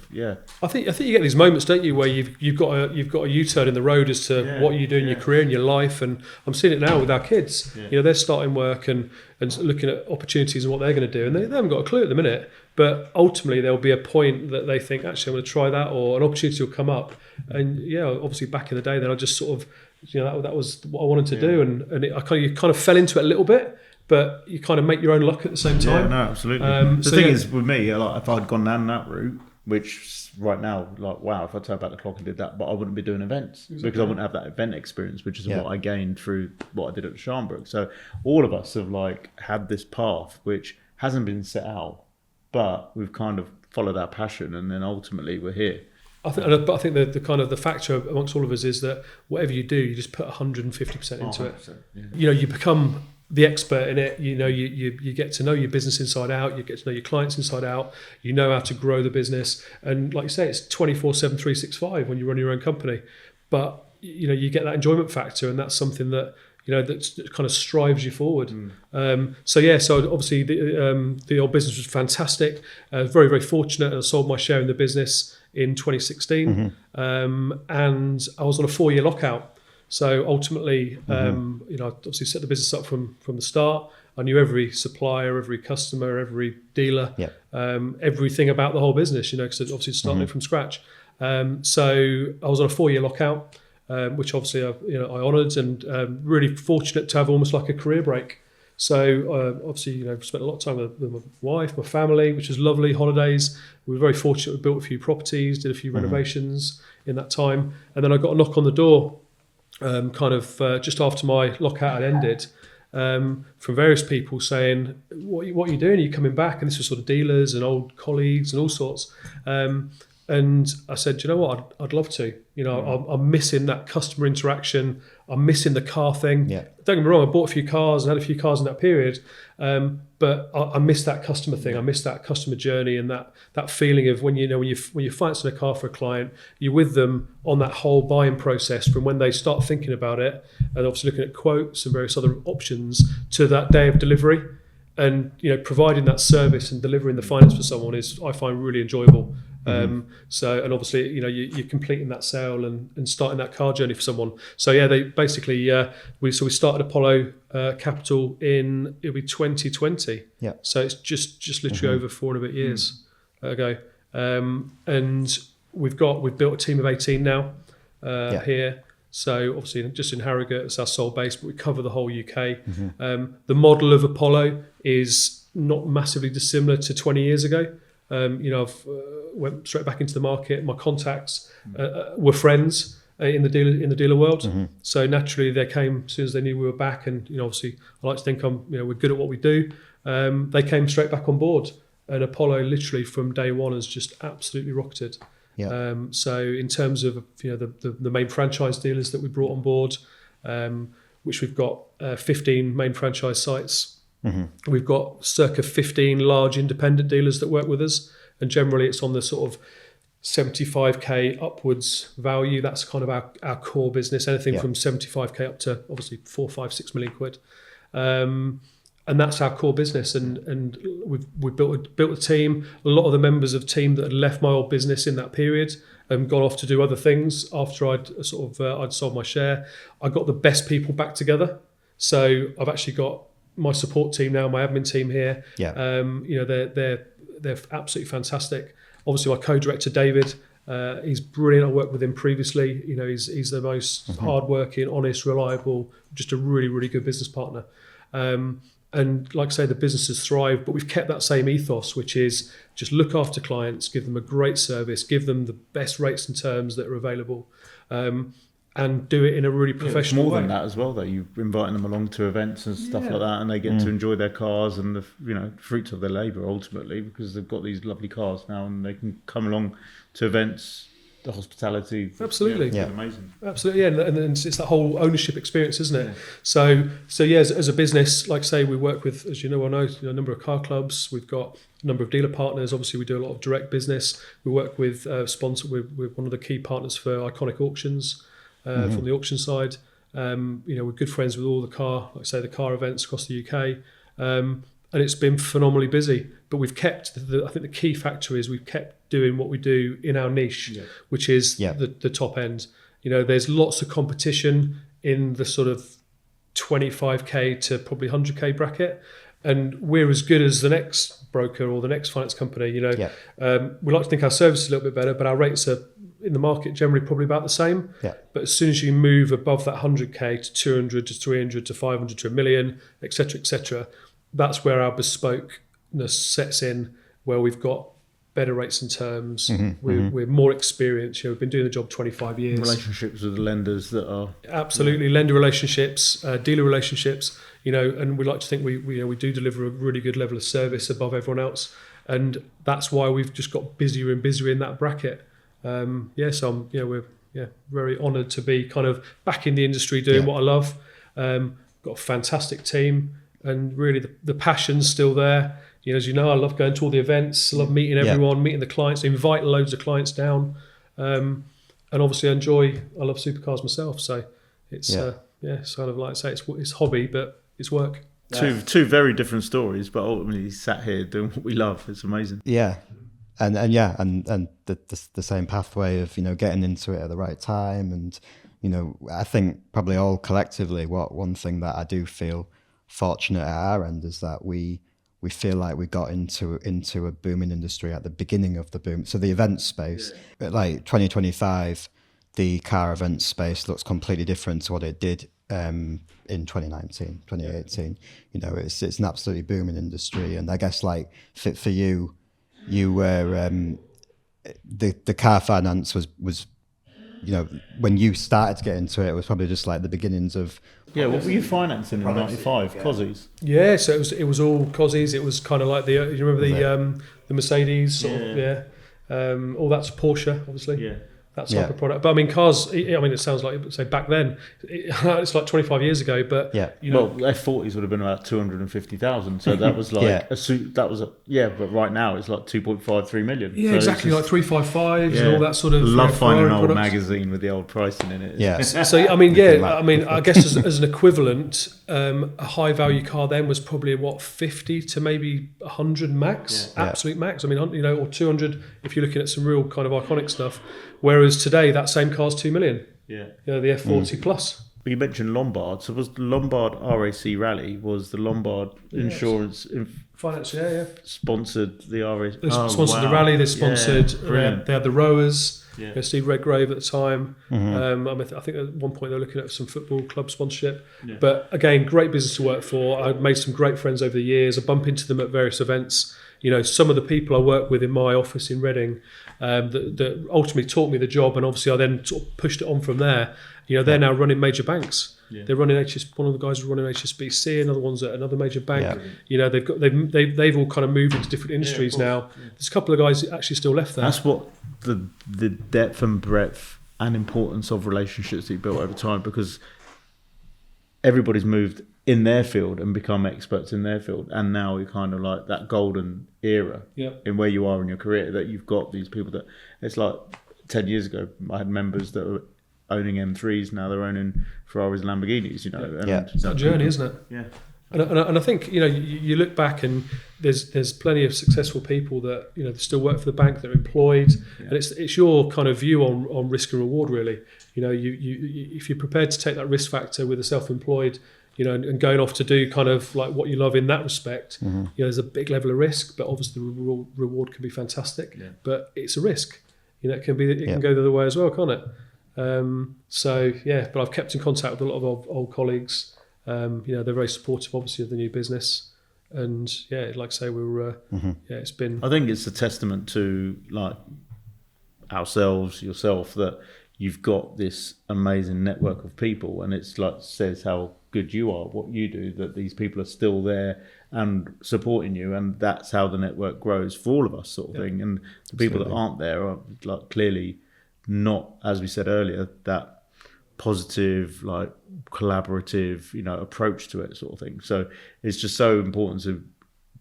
I think you get these moments, don't you, where you've got a U-turn in the road as to what you do in your career and your life, and I'm seeing it now with our kids. You know, they're starting work and looking at opportunities and what they're going to do, and they haven't got a clue at the minute. But ultimately, there'll be a point that they think, actually, I'm going to try that, or an opportunity will come up. And obviously, back in the day, then I just sort of, you know, that was what I wanted to do, and you kind of fell into it a little bit. But you kind of make your own luck at the same time. Yeah, no, absolutely. The thing is, with me, like, if I'd gone down that route, which right now, like, wow, if I turned back the clock and did that, but I wouldn't be doing events because I wouldn't have that event experience, which is what I gained through what I did at Sharnbrook. So all of us have like had this path which hasn't been set out, but we've kind of followed our passion, and then ultimately we're here. I think the kind of the factor amongst all of us is that whatever you do, you just put 150% into it. Yeah. You know, you become the expert in it. You know, you get to know your business inside out, you get to know your clients inside out, you know how to grow the business, and like you say, it's 24/7 365 when you run your own company. But you know, you get that enjoyment factor, and that's something that, you know, that kind of strives you forward. So obviously the old business was fantastic. Very, very fortunate, and I sold my share in the business in 2016, and I was on a 4-year lockout. So ultimately, you know, I obviously set the business up from the start. I knew every supplier, every customer, every dealer, everything about the whole business, you know, because obviously starting it from scratch. So I was on a 4-year lockout, which obviously I honoured, and really fortunate to have almost like a career break. So obviously, spent a lot of time with my wife, my family, which was lovely. Holidays. We were very fortunate. We built a few properties, did a few renovations in that time, and then I got a knock on the door, just after my lockout had ended, from various people saying, "What are you doing? Are you coming back?" And this was sort of dealers and old colleagues and all sorts. And I said, "Do you know what? I'd love to. I'm missing that customer interaction. I'm missing the car thing. Yeah. Don't get me wrong. I bought a few cars and had a few cars in that period, but I missed that customer thing. I missed that customer journey and that feeling of when you're financing a car for a client, you're with them on that whole buying process from when they start thinking about it and obviously looking at quotes and various other options to that day of delivery, and providing that service and delivering the finance for someone is, I find, really enjoyable." So, and obviously, you're completing that sale and starting that car journey for someone. So yeah, they basically, we started Apollo Capital it'll be 2020. Yeah. So it's just literally over 4 and a bit years ago. And we've built a team of 18 now here. So obviously just in Harrogate, it's our sole base, but we cover the whole UK. The model of Apollo is not massively dissimilar to 20 years ago. I've went straight back into the market. My contacts were friends in the dealer world, so naturally they came as soon as they knew we were back. And obviously, I like to think we're good at what we do. They came straight back on board, and Apollo literally from day one has just absolutely rocketed. Yeah. So in terms of the main franchise dealers that we brought on board, which we've got 15 main franchise sites. We've got circa 15 large independent dealers that work with us, and generally it's on the sort of 75k upwards value. That's kind of our core business, anything from 75k up to obviously 4, 5, 6 million quid. And that's our core business, and we've built a team. A lot of the members of team that had left my old business in that period and gone off to do other things after I'd sold my share. I got the best people back together. So I've actually got my support team now, my admin team here. Yeah. They're absolutely fantastic. Obviously, my co-director David, he's brilliant. I worked with him previously. He's the most hardworking, honest, reliable, just a really, really good business partner. And like I say, the business has thrived, but we've kept that same ethos, which is just look after clients, give them a great service, give them the best rates and terms that are available. And do it in a really professional way. More than that as well, though. You're inviting them along to events and stuff like that, and they get to enjoy their cars and the fruits of their labour ultimately, because they've got these lovely cars now and they can come along to events. The hospitality, absolutely, amazing. Absolutely, and it's that whole ownership experience, isn't it? So as a business, like I say, we work with, as I know, a number of car clubs. We've got a number of dealer partners. Obviously, we do a lot of direct business. We work with we're one of the key partners for Iconic Auctions. From the auction side, we're good friends with all the car events across the UK, and it's been phenomenally busy. But we've kept I think the key factor is we've kept doing what we do in our niche, which is the top end. There's lots of competition in the sort of 25k to probably 100k bracket, and we're as good as the next broker or the next finance company. We like to think our service is a little bit better, but our rates are in the market generally probably about the same. But as soon as you move above that 100k to 200 to 300 to 500 to a million, etc., that's where our bespokeness sets in, where we've got better rates and terms. We're more experienced. We've been doing the job 25 years. Relationships with the lenders that are absolutely lender relationships, dealer relationships. And we like to think we do deliver a really good level of service above everyone else, and that's why we've just got busier and busier in that bracket. So we're very honoured to be kind of back in the industry doing what I love. Got a fantastic team, and really the passion's still there. As you know, I love going to all the events. I love meeting everyone, meeting the clients, invite loads of clients down, and obviously I love supercars myself. So it's it's kind of like I say, it's hobby, but it's work. Two very different stories, but ultimately sat here doing what we love. It's amazing. Yeah. And the same pathway of getting into it at the right time, and I think probably all collectively, one thing that I do feel fortunate at our end is that we feel like we got into a booming industry at the beginning of the boom. So the event space, like 2025, the car event space looks completely different to what it did in 2019, 2018. You know, it's an absolutely booming industry, and I guess like for you, you were the car finance was you know, when you started to get into it, it was probably just like the beginnings of. Yeah, what were you financing in '95? Cozzies. Yeah, so it was all Cozzies. It was kind of like you remember the Mercedes sort of, all that's Porsche, obviously. Yeah. That type of product. But I mean, cars, I mean, it sounds like, say, back then, it's like 25 years ago, but, you know. Well, F40s would have been about 250,000. So that was like a suit, but right now it's like 2.53 million. Yeah, so exactly, like 355s and all that sort of. Love finding an old magazine with the old pricing in it. Yeah. So, I mean, I guess as an equivalent, a high value car then was probably 50 to maybe 100 max, absolute max. I mean, you know, or 200 if you're looking at some real kind of iconic stuff. Whereas today, that same car's 2 million. Yeah. You know, the F40 Plus. But you mentioned Lombard. So was the Lombard RAC Rally, was the Lombard insurance finance, sponsored the RAC? They sponsored the rally, they sponsored, they had the rowers, Steve Redgrave at the time. I think at one point they were looking at some football club sponsorship. Yeah. But again, great business to work for. I've made some great friends over the years. I bump into them at various events. You know, some of the people I work with in my office in Reading that ultimately taught me the job, and obviously I then sort of pushed it on from there. You know, they're now running major banks. Yeah. They're running one of the guys is running HSBC, another one's at another major bank. Yeah. You know, they've all kind of moved into different industries now. Yeah. There's a couple of guys actually still left there. That's what the depth and breadth and importance of relationships that you built over time, because everybody's moved in their field and become experts in their field, and now you're kind of like that golden era in where you are in your career, that you've got these people that it's like 10 years ago I had members that were owning M3s, now they're owning Ferraris and Lamborghinis, you know. And it's a journey, isn't it? Yeah. And I think, you know, you look back and there's plenty of successful people that, you know, still work for the bank, that are employed, and it's your kind of view on risk and reward, really. You know, you if you're prepared to take that risk factor with a self-employed, you know, and going off to do kind of like what you love in that respect, you know, there's a big level of risk, but obviously the reward can be fantastic. Yeah. But it's a risk. You know, it can go the other way as well, can't it? But I've kept in contact with a lot of old colleagues. You know, they're very supportive, obviously, of the new business. And like I say, we're it's been. I think it's a testament to like ourselves, yourself, that you've got this amazing network of people, and it's like says how good you are, what you do, that these people are still there and supporting you, and that's how the network grows for all of us, sort of thing. And the people that aren't there are like clearly not, as we said earlier, that positive, like collaborative, you know, approach to it, sort of thing. So it's just so important to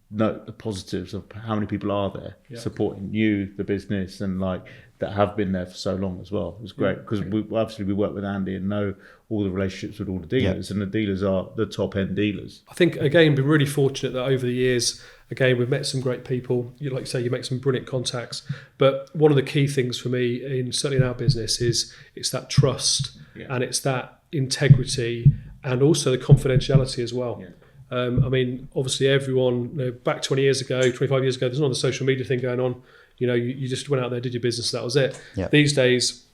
note the positives of how many people are there supporting you, the business, and like that have been there for so long as well. It was great because we work with Andy and know all the relationships with all the dealers, and the dealers are the top end dealers. I think again, been really fortunate that over the years, again, we've met some great people. Like you say, you make some brilliant contacts. But one of the key things for me, certainly in our business, is it's that trust and it's that integrity and also the confidentiality as well. Yeah. I mean, obviously, everyone, you know, back 20 years ago, 25 years ago, there's not a social media thing going on. You know, you just went out there, did your business, that was it. Yeah. These days,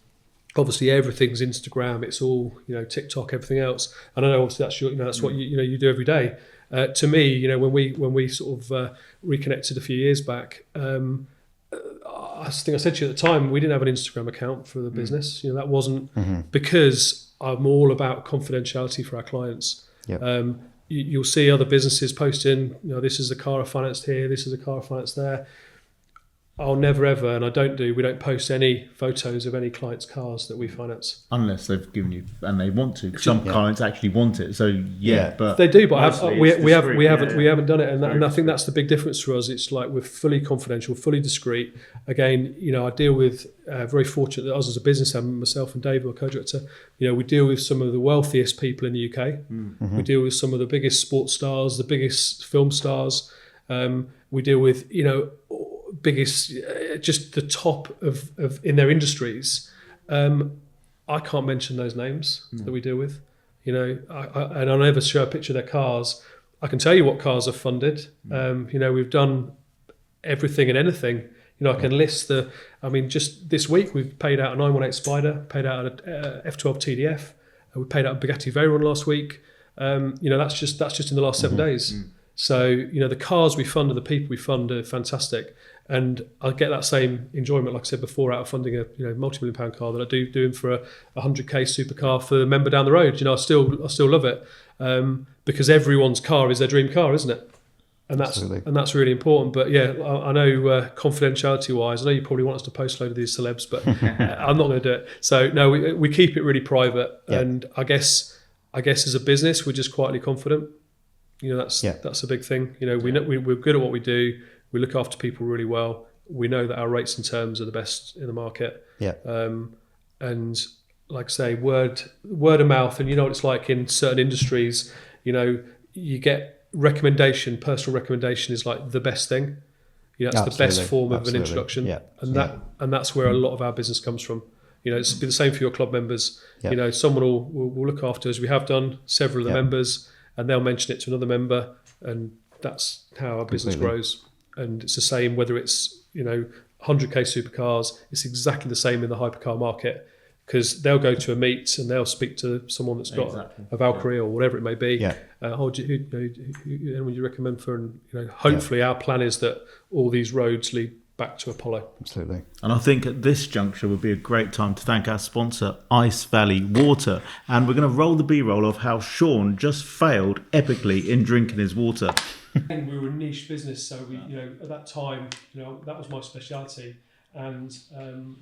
obviously, everything's Instagram. It's all, you know, TikTok, everything else. And I know, obviously, that's what you do every day. To me, you know, when we sort of reconnected a few years back, I think I said to you at the time, we didn't have an Instagram account for the business. You know, that wasn't because I'm all about confidentiality for our clients. Yep. You'll see other businesses posting, you know, this is a car I financed here, this is a car I financed there. I'll never ever, and we don't post any photos of any client's cars that we finance. Unless they've given you, and they want to. Some clients actually want it, so but they do. But we haven't done it, and I think that's the big difference for us. It's like we're fully confidential, fully discreet. Again, you know, I deal with very fortunate that us as a business, and myself and Dave, our co-director, you know, we deal with some of the wealthiest people in the UK. Mm-hmm. We deal with some of the biggest sports stars, the biggest film stars. We deal with, you know, biggest, just the top of in their industries. I can't mention those names that we deal with, you know, and I'll never show a picture of their cars. I can tell you what cars are funded. You know, we've done everything and anything, I can list just this week we've paid out a 918 Spider, paid out a F12 TDF, we paid out a Bugatti Veyron last week. That's just in the last 7 days. So, the cars we fund and the people we fund are fantastic. And I get that same enjoyment, like I said before, out of funding a multi-million pound car that I do doing for a 100k supercar for a member down the road. I still love it because everyone's car is their dream car, isn't it? And that's really important. But yeah, I know confidentiality wise, I know you probably want us to post a load of these celebs, but I'm not going to do it. So no, we keep it really private. Yeah. And I guess as a business, we're just quietly confident. That's a big thing. We're good at what we do. We look after people really well. We know that our rates and terms are the best in the market. Yeah. And like I say, word of mouth, and what it's like in certain industries. You get recommendation. Personal recommendation is like the best thing. It's the best form of an introduction. Yeah. And that's where a lot of our business comes from. It's be the same for your club members. Yeah. Someone will look after us. We have done several of the members, and they'll mention it to another member, and that's how our business grows. And it's the same whether it's 100k supercars. It's exactly the same in the hypercar market, because they'll go to a meet and they'll speak to someone that's got a Valkyrie or whatever it may be. Yeah. Who would you recommend for? And hopefully our plan is that all these roads lead back to Apollo. Absolutely. And I think at this juncture would be a great time to thank our sponsor, Ice Valley Water. And we're going to roll the B-roll of how Sean just failed epically in drinking his water. We were a niche business, so we, at that time, that was my speciality. And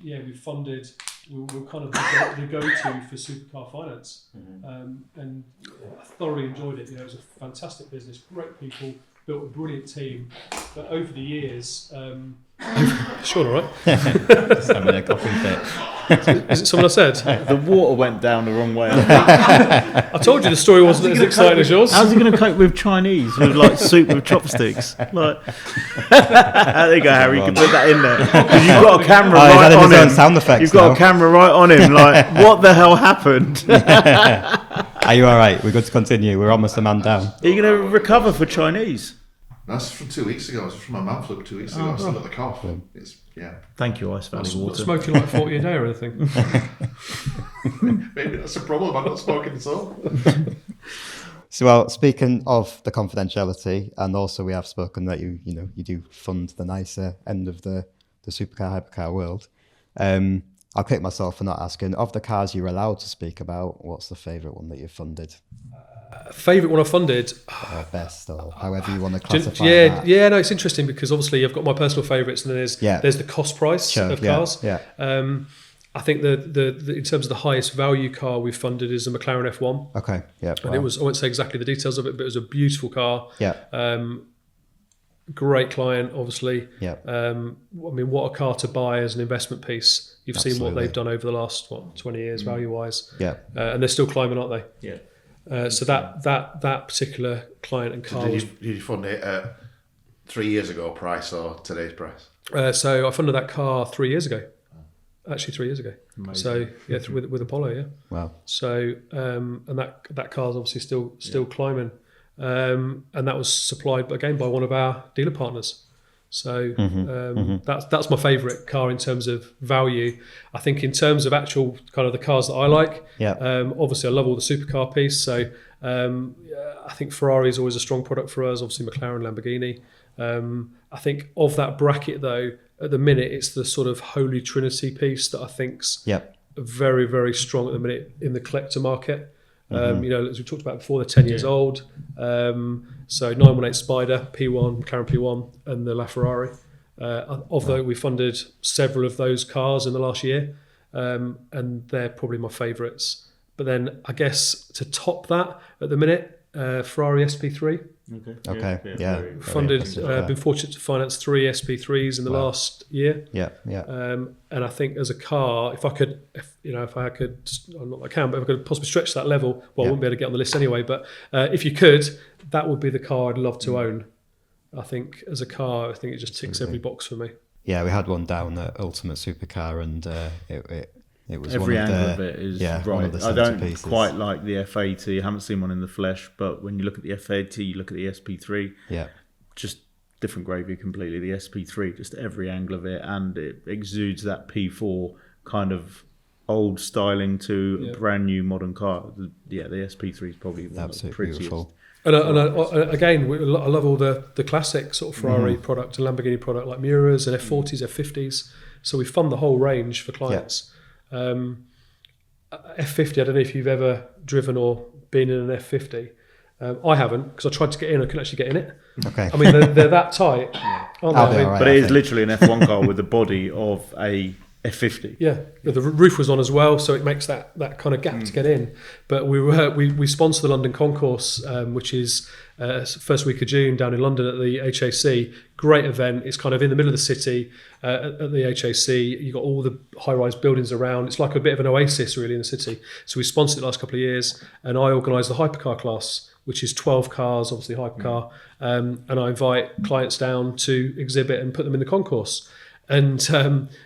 we funded. We were kind of the go-to for supercar finance, and I thoroughly enjoyed it. It was a fantastic business, great people, built a brilliant team. But over the years, Sean, all right? Just having a coughing fit. Is it someone I said? The water went down the wrong way. I told you the story wasn't as exciting as yours. How's he going to cope with Chinese with like soup with chopsticks? There you go, Harry. You can put that in there because you've got a camera right on him. Sound effects. You've got a camera right on him. Like, what the hell happened? Are you all right? We're good to continue. We're almost a man down. Are you going to recover for Chinese? That's from 2 weeks ago. It's from my man flu 2 weeks ago. I still got the cough. Thank you, Ice Valley Water. Smoking like 40 a day or anything. Maybe that's a problem. I'm not smoking at all. So, well, speaking of the confidentiality, and also we have spoken that you do fund the nicer end of the supercar hypercar world. I'll kick myself for not asking. Of the cars you're allowed to speak about, what's the favourite one that you've funded? Favourite one I funded, or best, or however you want to classify that. No, it's interesting because obviously I've got my personal favourites, and then there's the cost price of cars. Yeah. I think the in terms of the highest value car we've funded is a McLaren F1. Okay. Yeah. And it was, I won't say exactly the details of it, but it was a beautiful car. Yeah. Great client, obviously. Yeah. What a car to buy as an investment piece. You've seen what they've done over the last 20 years value wise. Yeah. And they're still climbing, aren't they? Yeah. So that particular client and car. Did you fund it at 3 years ago price or today's price? So I funded that car 3 years ago. Actually, 3 years ago. Amazing. So with Apollo, yeah. Wow. So and that car's obviously still climbing, and that was supplied again by one of our dealer partners. So that's my favourite car in terms of value. I think in terms of actual kind of the cars that I like, obviously I love all the supercar piece. So I think Ferrari is always a strong product for us. Obviously McLaren, Lamborghini. I think of that bracket though, at the minute it's the sort of holy trinity piece that I think's very, very strong at the minute in the collector market. As we talked about before, they're 10 years old. So 918 Spider, P1, McLaren P1, and the LaFerrari. Although we funded several of those cars in the last year, and they're probably my favourites. But then I guess to top that at the minute, Ferrari SP3. Okay. Funded. Been fortunate to finance 3 SP3s in the last year. Yeah. And I think as a car, if I could, I'm not I can, but if I could possibly stretch that level, I wouldn't be able to get on the list anyway. But if you could, that would be the car I'd love to own. I think as a car, I think it just ticks every box for me. Yeah, we had one down at Ultimate Supercar, and it was every one of angle of it is right. I don't quite like the F80. I haven't seen one in the flesh, but when you look at the F80, you look at the SP3. Yeah, just different gravy completely. The SP3, just every angle of it, and it exudes that P4 kind of old styling to a brand new modern car. The SP3 is probably one of the prettiest. Beautiful. And again, I love all the classic sort of Ferrari product and Lamborghini product, like Miuras and F40s, F50s. So we fund the whole range for clients. F50, I don't know if you've ever driven or been in an F50. I haven't, because I tried to get in, I couldn't actually get in it. Okay. I mean, they're that tight, aren't they? Right, but it is literally an F1 car with the body of a F50. Yeah, the roof was on as well, so it makes that kind of gap to get in. But we sponsor the London Concourse, which is first week of June down in London at the HAC. Great event. It's kind of in the middle of the city at the HAC. You've got all the high-rise buildings around. It's like a bit of an oasis really in the city. So we sponsored it the last couple of years, and I organised the hypercar class, which is 12 cars, obviously hypercar, and I invite clients down to exhibit and put them in the concourse. And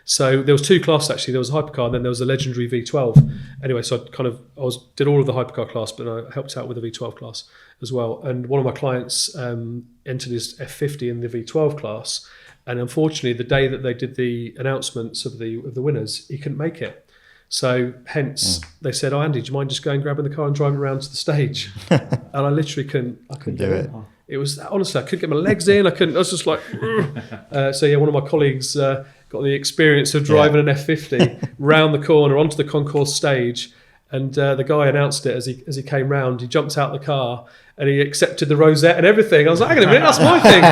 so there was two classes actually. There was a hypercar, and then there was a legendary V12. Anyway, so I did all of the hypercar class, but I helped out with the V12 class as well. And one of my clients entered his F50 in the V12 class, and unfortunately, the day that they did the announcements of the winners, he couldn't make it. So hence they said, "Oh, Andy, do you mind just going, grabbing the car and driving around to the stage?" And I literally couldn't do it. It was, honestly, I couldn't get my legs in. I was just like, so yeah, one of my colleagues got the experience of driving an F50 round the corner onto the concourse stage. And the guy announced it as he came round. He jumped out the car and he accepted the rosette and everything. I was like, hang on a minute, that's my thing.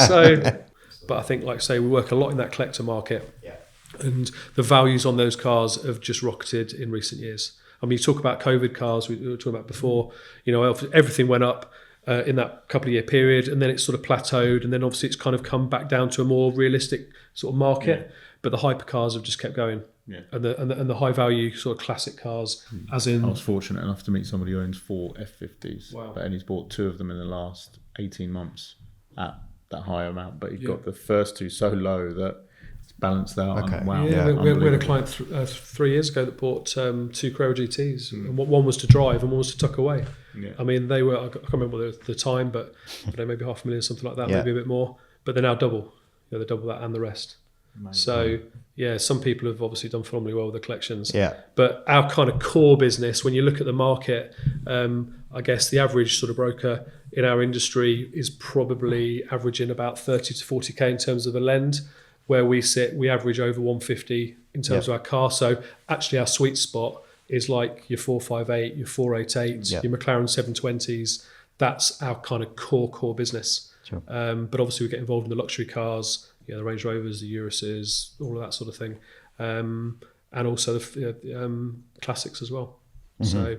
So, but I think, like I say, we work a lot in that collector market. Yeah. And the values on those cars have just rocketed in recent years. I mean, you talk about COVID cars, we were talking about before, everything went up in that couple of year period, and then it sort of plateaued, and then obviously it's kind of come back down to a more realistic sort of market. Yeah. But the hypercars have just kept going. Yeah. And the high value sort of classic cars, as in... I was fortunate enough to meet somebody who owns 4 F50s. Wow. And he's bought 2 of them in the last 18 months at that high amount, but he got the first 2 so low that it's balanced out. Okay. And wow. Yeah, we had a client 3 years ago that bought 2 Carrera GTs, and one was to drive and one was to tuck away. Yeah. I mean, they were, I can't remember the time, but they maybe $500,000, something like that, maybe a bit more, but they're now double. They're double that and the rest. Amazing. So yeah, some people have obviously done phenomenally well with the collections. Yeah. But our kind of core business, when you look at the market, I guess the average sort of broker in our industry is probably averaging about 30 to 40k in terms of a lend. Where we sit, we average over 150 in terms of our car. So actually our sweet spot is like your 458, your 488, your McLaren 720s. That's our kind of core business. Sure. But obviously we get involved in the luxury cars, the Range Rovers, the Uruses, all of that sort of thing. And also the classics as well. Mm-hmm. So,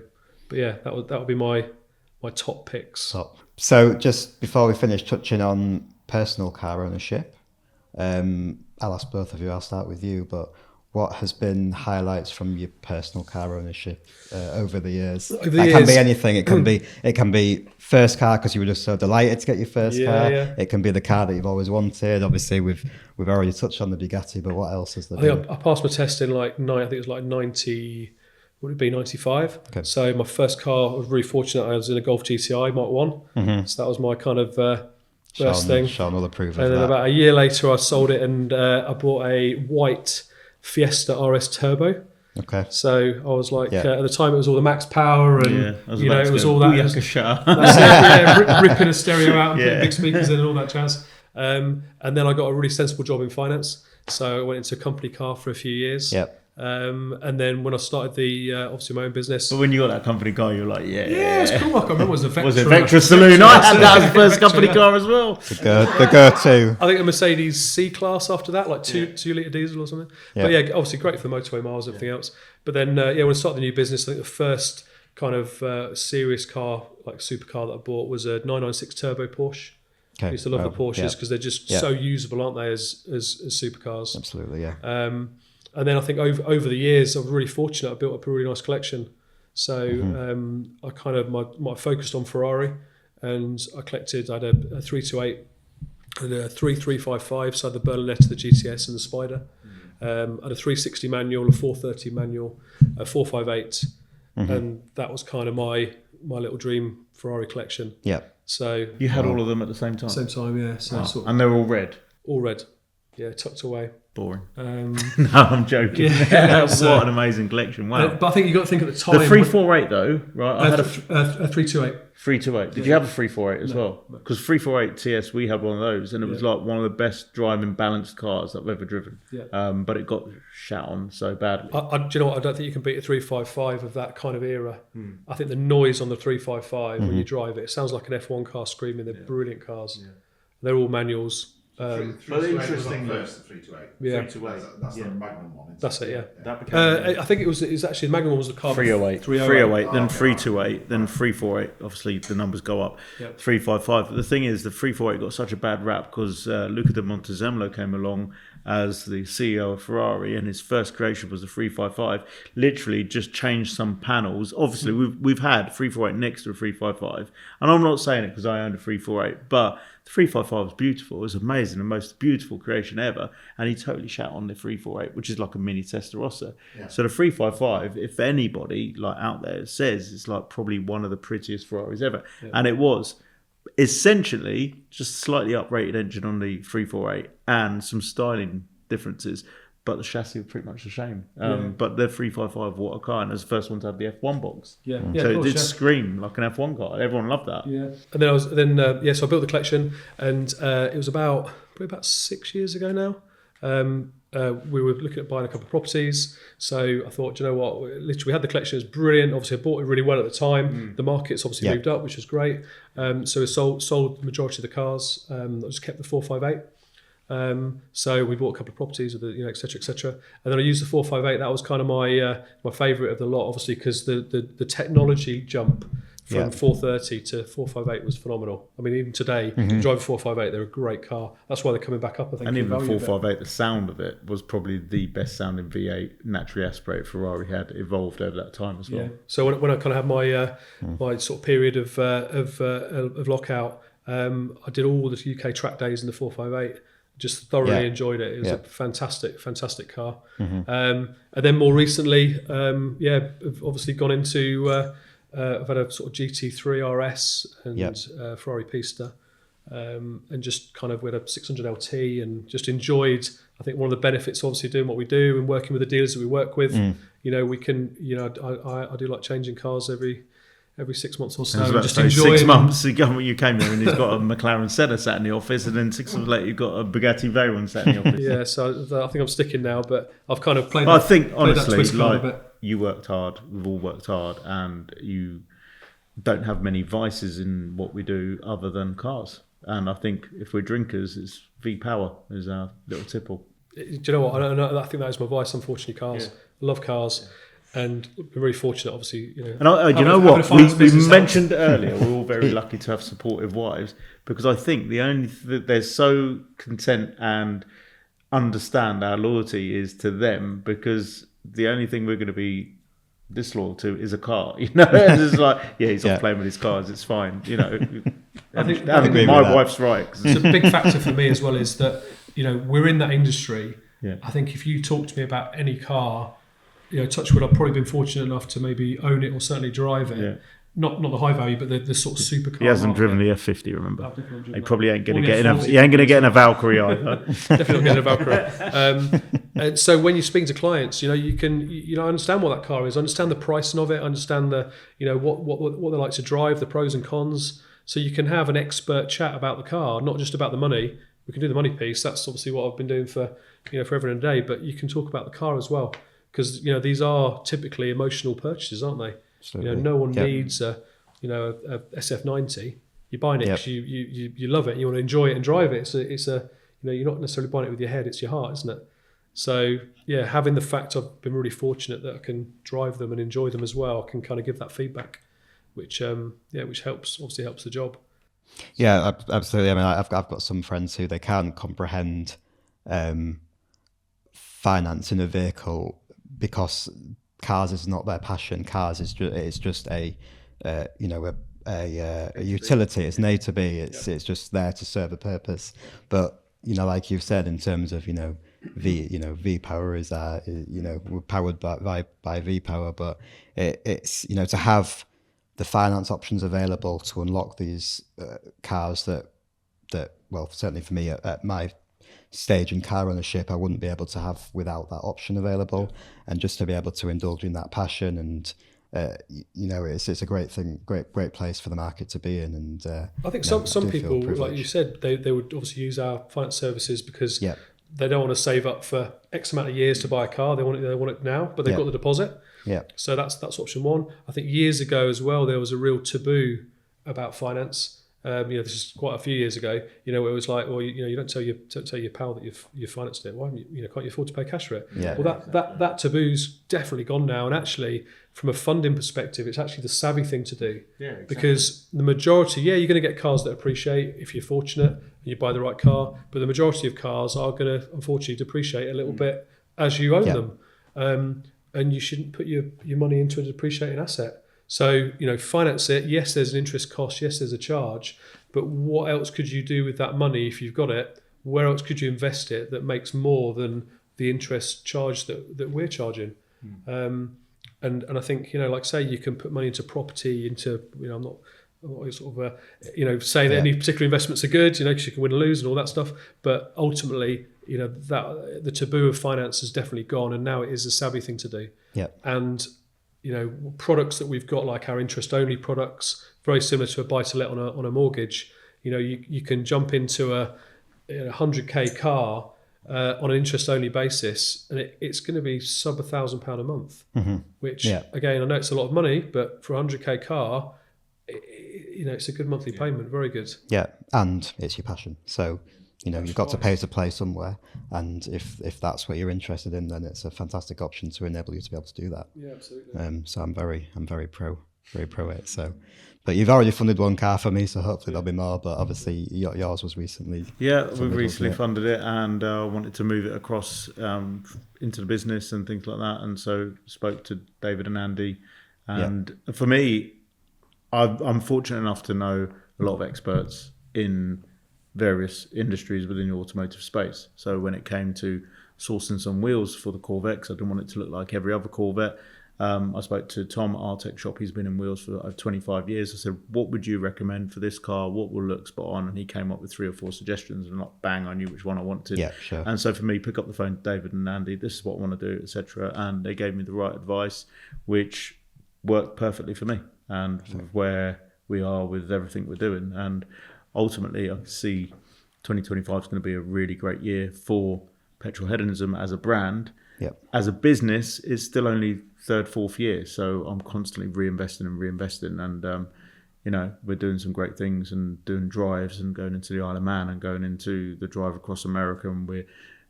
but yeah, that would be my top picks. So just before we finish, touching on personal car ownership, I'll ask both of you, I'll start with you, but what has been highlights from your personal car ownership over the years? Can be anything. It can be first car because you were just so delighted to get your first car. Yeah. It can be the car that you've always wanted. Obviously, we've already touched on the Bugatti, but what else is there? I think I passed my test in I think it was like 90. Would it be 95? Okay. So my first car, I was really fortunate. I was in a Golf GTI Mark 1. Mm-hmm. So that was my kind of first thing. Sean will approve of that. And then about a year later, I sold it and I bought a white Fiesta RS Turbo. Okay. So I was like, at the time it was all the max power and it was all that. Ripping a stereo out and putting big speakers in and all that jazz. And then I got a really sensible job in finance. So I went into a company car for a few years. Yep. And then when I started obviously my own business. But when you got that company car, you were like, it's cool. I can't remember, was it Vectra? Was it Vectra Saloon? I had that as the first company car as well. The go-to. I think a Mercedes C-Class after that, like 2-litre diesel or something. Yeah. But obviously great for the motorway miles and everything else. But then, when I started the new business, I think the first kind of serious car, like supercar that I bought was a 996 Turbo Porsche. Okay. I used to love the Porsches because they're just so usable, aren't they, as supercars? Absolutely, yeah. And then I think over the years, I was really fortunate. I built up a really nice collection. So I kind of focused on Ferrari, and I collected. I had a 328 and a 3355. So I had the Berlinetta, the GTS, and the Spider. I had a 360 manual, a 430 manual, a 458, and that was kind of my little dream Ferrari collection. Yeah. So You had all of them at the same time? same time, yeah. So sort of And they're all red? all red. Yeah, tucked away. Boring. Um, No, I'm joking. Yeah, so- What an amazing collection. Wow. but I think you got to think at the time. The 348 though, right? I had a 328. 328. Did you have a 348 as well? Because 348 TS, we had one of those, and it was like one of the best driving balanced cars that I've ever driven. Yeah. But it got shat on so badly. Do you know what? I don't think you can beat a 355 of that kind of era. I think the noise on the 355 when you drive it sounds like an F1 car screaming. They're brilliant cars. They're all manuals. But interesting. First, the 328. Yeah. 328. That's the Magnum one. That's it. Yeah. That became I think it was actually the Magnum was the car. 308, 308, then 328, then 348. Obviously, the numbers go up. Yep. 355. But the thing is, the 348 got such a bad rap because Luca de Montezemolo came along as the CEO of Ferrari, and his first creation was the 355. Literally, just changed some panels. Obviously, we've had 348 next to a 355, and I'm not saying it because I owned a 348, but the 355 was beautiful. It was amazing, the most beautiful creation ever. And he totally shat on the 348, which is like a mini Testarossa. Yeah. So the 355, if anybody like out there says it's like probably one of the prettiest Ferraris ever, and it was essentially just slightly uprated engine on the 348 and some styling differences. But the chassis was pretty much the same. But the 355, what a car, and it was the first one to have the F1 box. Yeah. So it did scream like an F1 car. Everyone loved that. Yeah. And then so I built the collection, and it was probably about 6 years ago now. We were looking at buying a couple of properties. So I thought, you know what, literally we had the collection, it was brilliant. Obviously I bought it really well at the time. The market's obviously moved up, which was great. So we sold the majority of the cars. I just kept the 458. So we bought a couple of properties, with et cetera, et cetera. And then I used the 458. That was kind of my favourite of the lot, obviously, because the technology jump from 430 to 458 was phenomenal. I mean, even today, you drive a 458, they're a great car. That's why they're coming back up, I think. And even the 458, the sound of it was probably the best sounding V8 naturally aspirated Ferrari had evolved over that time as well. Yeah. So when I kind of had my sort of period of lockout, I did all the UK track days in the 458. Just thoroughly enjoyed it. It was a fantastic car. And then more recently, I've obviously gone into. I've had a sort of GT3 RS and Ferrari Pista, and just kind of with a 600 LT, and just enjoyed. I think one of the benefits, obviously, doing what we do and working with the dealers that we work with. We can. I do like changing cars every 6 months or so. Just enjoy 6 months ago you came here and he's got a McLaren Senna sat in the office, and then 6 months later you've got a Bugatti Veyron sat in the office. Yeah, so I think I'm sticking now, but I've kind of played. I think honestly, like you worked hard. We've all worked hard, and you don't have many vices in what we do other than cars. And I think if we're drinkers, it's V Power is our little tipple. Do you know what? I think that is my vice. Unfortunately, cars. I love cars. And we're very fortunate, obviously. And we mentioned earlier, we're all very lucky to have supportive wives, because I think they're so content and understand our loyalty is to them, because the only thing we're going to be disloyal to is a car. It's like, he's off playing with his cars, it's fine. I think my wife's right. It's a big factor for me as well, is that we're in that industry. Yeah. I think if you talk to me about any car, touch wood, I've probably been fortunate enough to maybe own it or certainly drive it. Yeah. Not the high value, but the sort of supercar. He hasn't driven the F50, remember? He probably ain't going to get in. He ain't going to get in a Valkyrie either. Definitely not getting a Valkyrie. And so when you're speaking to clients, you can understand what that car is, understand the pricing of it, understand the what they like to drive, the pros and cons. So you can have an expert chat about the car, not just about the money. We can do the money piece. That's obviously what I've been doing for forever and a day. But you can talk about the car as well, because these are typically emotional purchases, aren't they? No one needs a SF90. You're buying it because you love it and you want to enjoy it and drive it. It's you're not necessarily buying it with your head, it's your heart, isn't it? So having the fact I've been really fortunate that I can drive them and enjoy them as well, I can kind of give that feedback, which helps the job. Yeah, absolutely. I mean, I've got some friends who they can't comprehend financing a vehicle, because cars is not their passion. Cars is just a utility. It's an A to B. It's just there to serve a purpose. But like you've said, in terms of V Power is we're powered by V Power, but it's to have the finance options available to unlock these cars that well, certainly for me at my stage in car ownership, I wouldn't be able to have without that option available. And just to be able to indulge in that passion, and it's a great thing, great place for the market to be in. And I think some people, like you said, they would obviously use our finance services because they don't want to save up for X amount of years to buy a car. They want it now, but they've got the deposit. Yeah. So that's option one. I think years ago as well, there was a real taboo about finance. This is quite a few years ago. Where it was like, well, you don't tell your pal that you've financed it. Why can't you afford to pay cash for it? Yeah. Well, that taboo's definitely gone now. And actually, from a funding perspective, it's actually the savvy thing to do. Yeah. Exactly. Because the majority, you're going to get cars that appreciate if you're fortunate and you buy the right car. But the majority of cars are going to unfortunately depreciate a little bit as you own them. And you shouldn't put your money into a depreciating asset. So, finance it. Yes, there's an interest cost. Yes, there's a charge. But what else could you do with that money if you've got it? Where else could you invest it that makes more than the interest charge that we're charging? And I think, like say, you can put money into property, into, I'm not sort of, saying that any particular investments are good, because you can win and lose and all that stuff. But ultimately, that the taboo of finance has definitely gone, and now it is a savvy thing to do. Yeah. And products that we've got, like our interest-only products, very similar to a buy-to-let on a mortgage. You can jump into a 100k car on an interest-only basis, and it's going to be sub £1,000 a month. Mm-hmm. Which, again, I know it's a lot of money, but for a 100k car, it's a good monthly payment. Very good. Yeah, and it's your passion. So you've got to pay to play somewhere, and if that's what you're interested in, then it's a fantastic option to enable you to be able to do that. Yeah, absolutely. So I'm very pro it. So, but you've already funded one car for me, so hopefully there'll be more. But obviously yours was recently. Yeah, we recently funded it, and wanted to move it across into the business and things like that. And so spoke to David and Andy, and for me, I'm fortunate enough to know a lot of experts in various industries within the automotive space. So when it came to sourcing some wheels for the Corvette, 'cause I didn't want it to look like every other Corvette, I spoke to Tom at our tech shop. He's been in wheels for 25 years. I said, what would you recommend for this car? What will look spot on? And he came up with 3 or 4 suggestions, and not bang, I knew which one I wanted. Yeah, sure. And so for me, pick up the phone to David and Andy, this is what I want to do, etc. And they gave me the right advice, which worked perfectly for me and where we are with everything we're doing. And ultimately, I see 2025 is going to be a really great year for Petrolheadonism as a brand. Yep. As a business, it's still only 3rd, 4th year, so I'm constantly reinvesting, and we're doing some great things and doing drives and going into the Isle of Man and going into the drive across America, and we're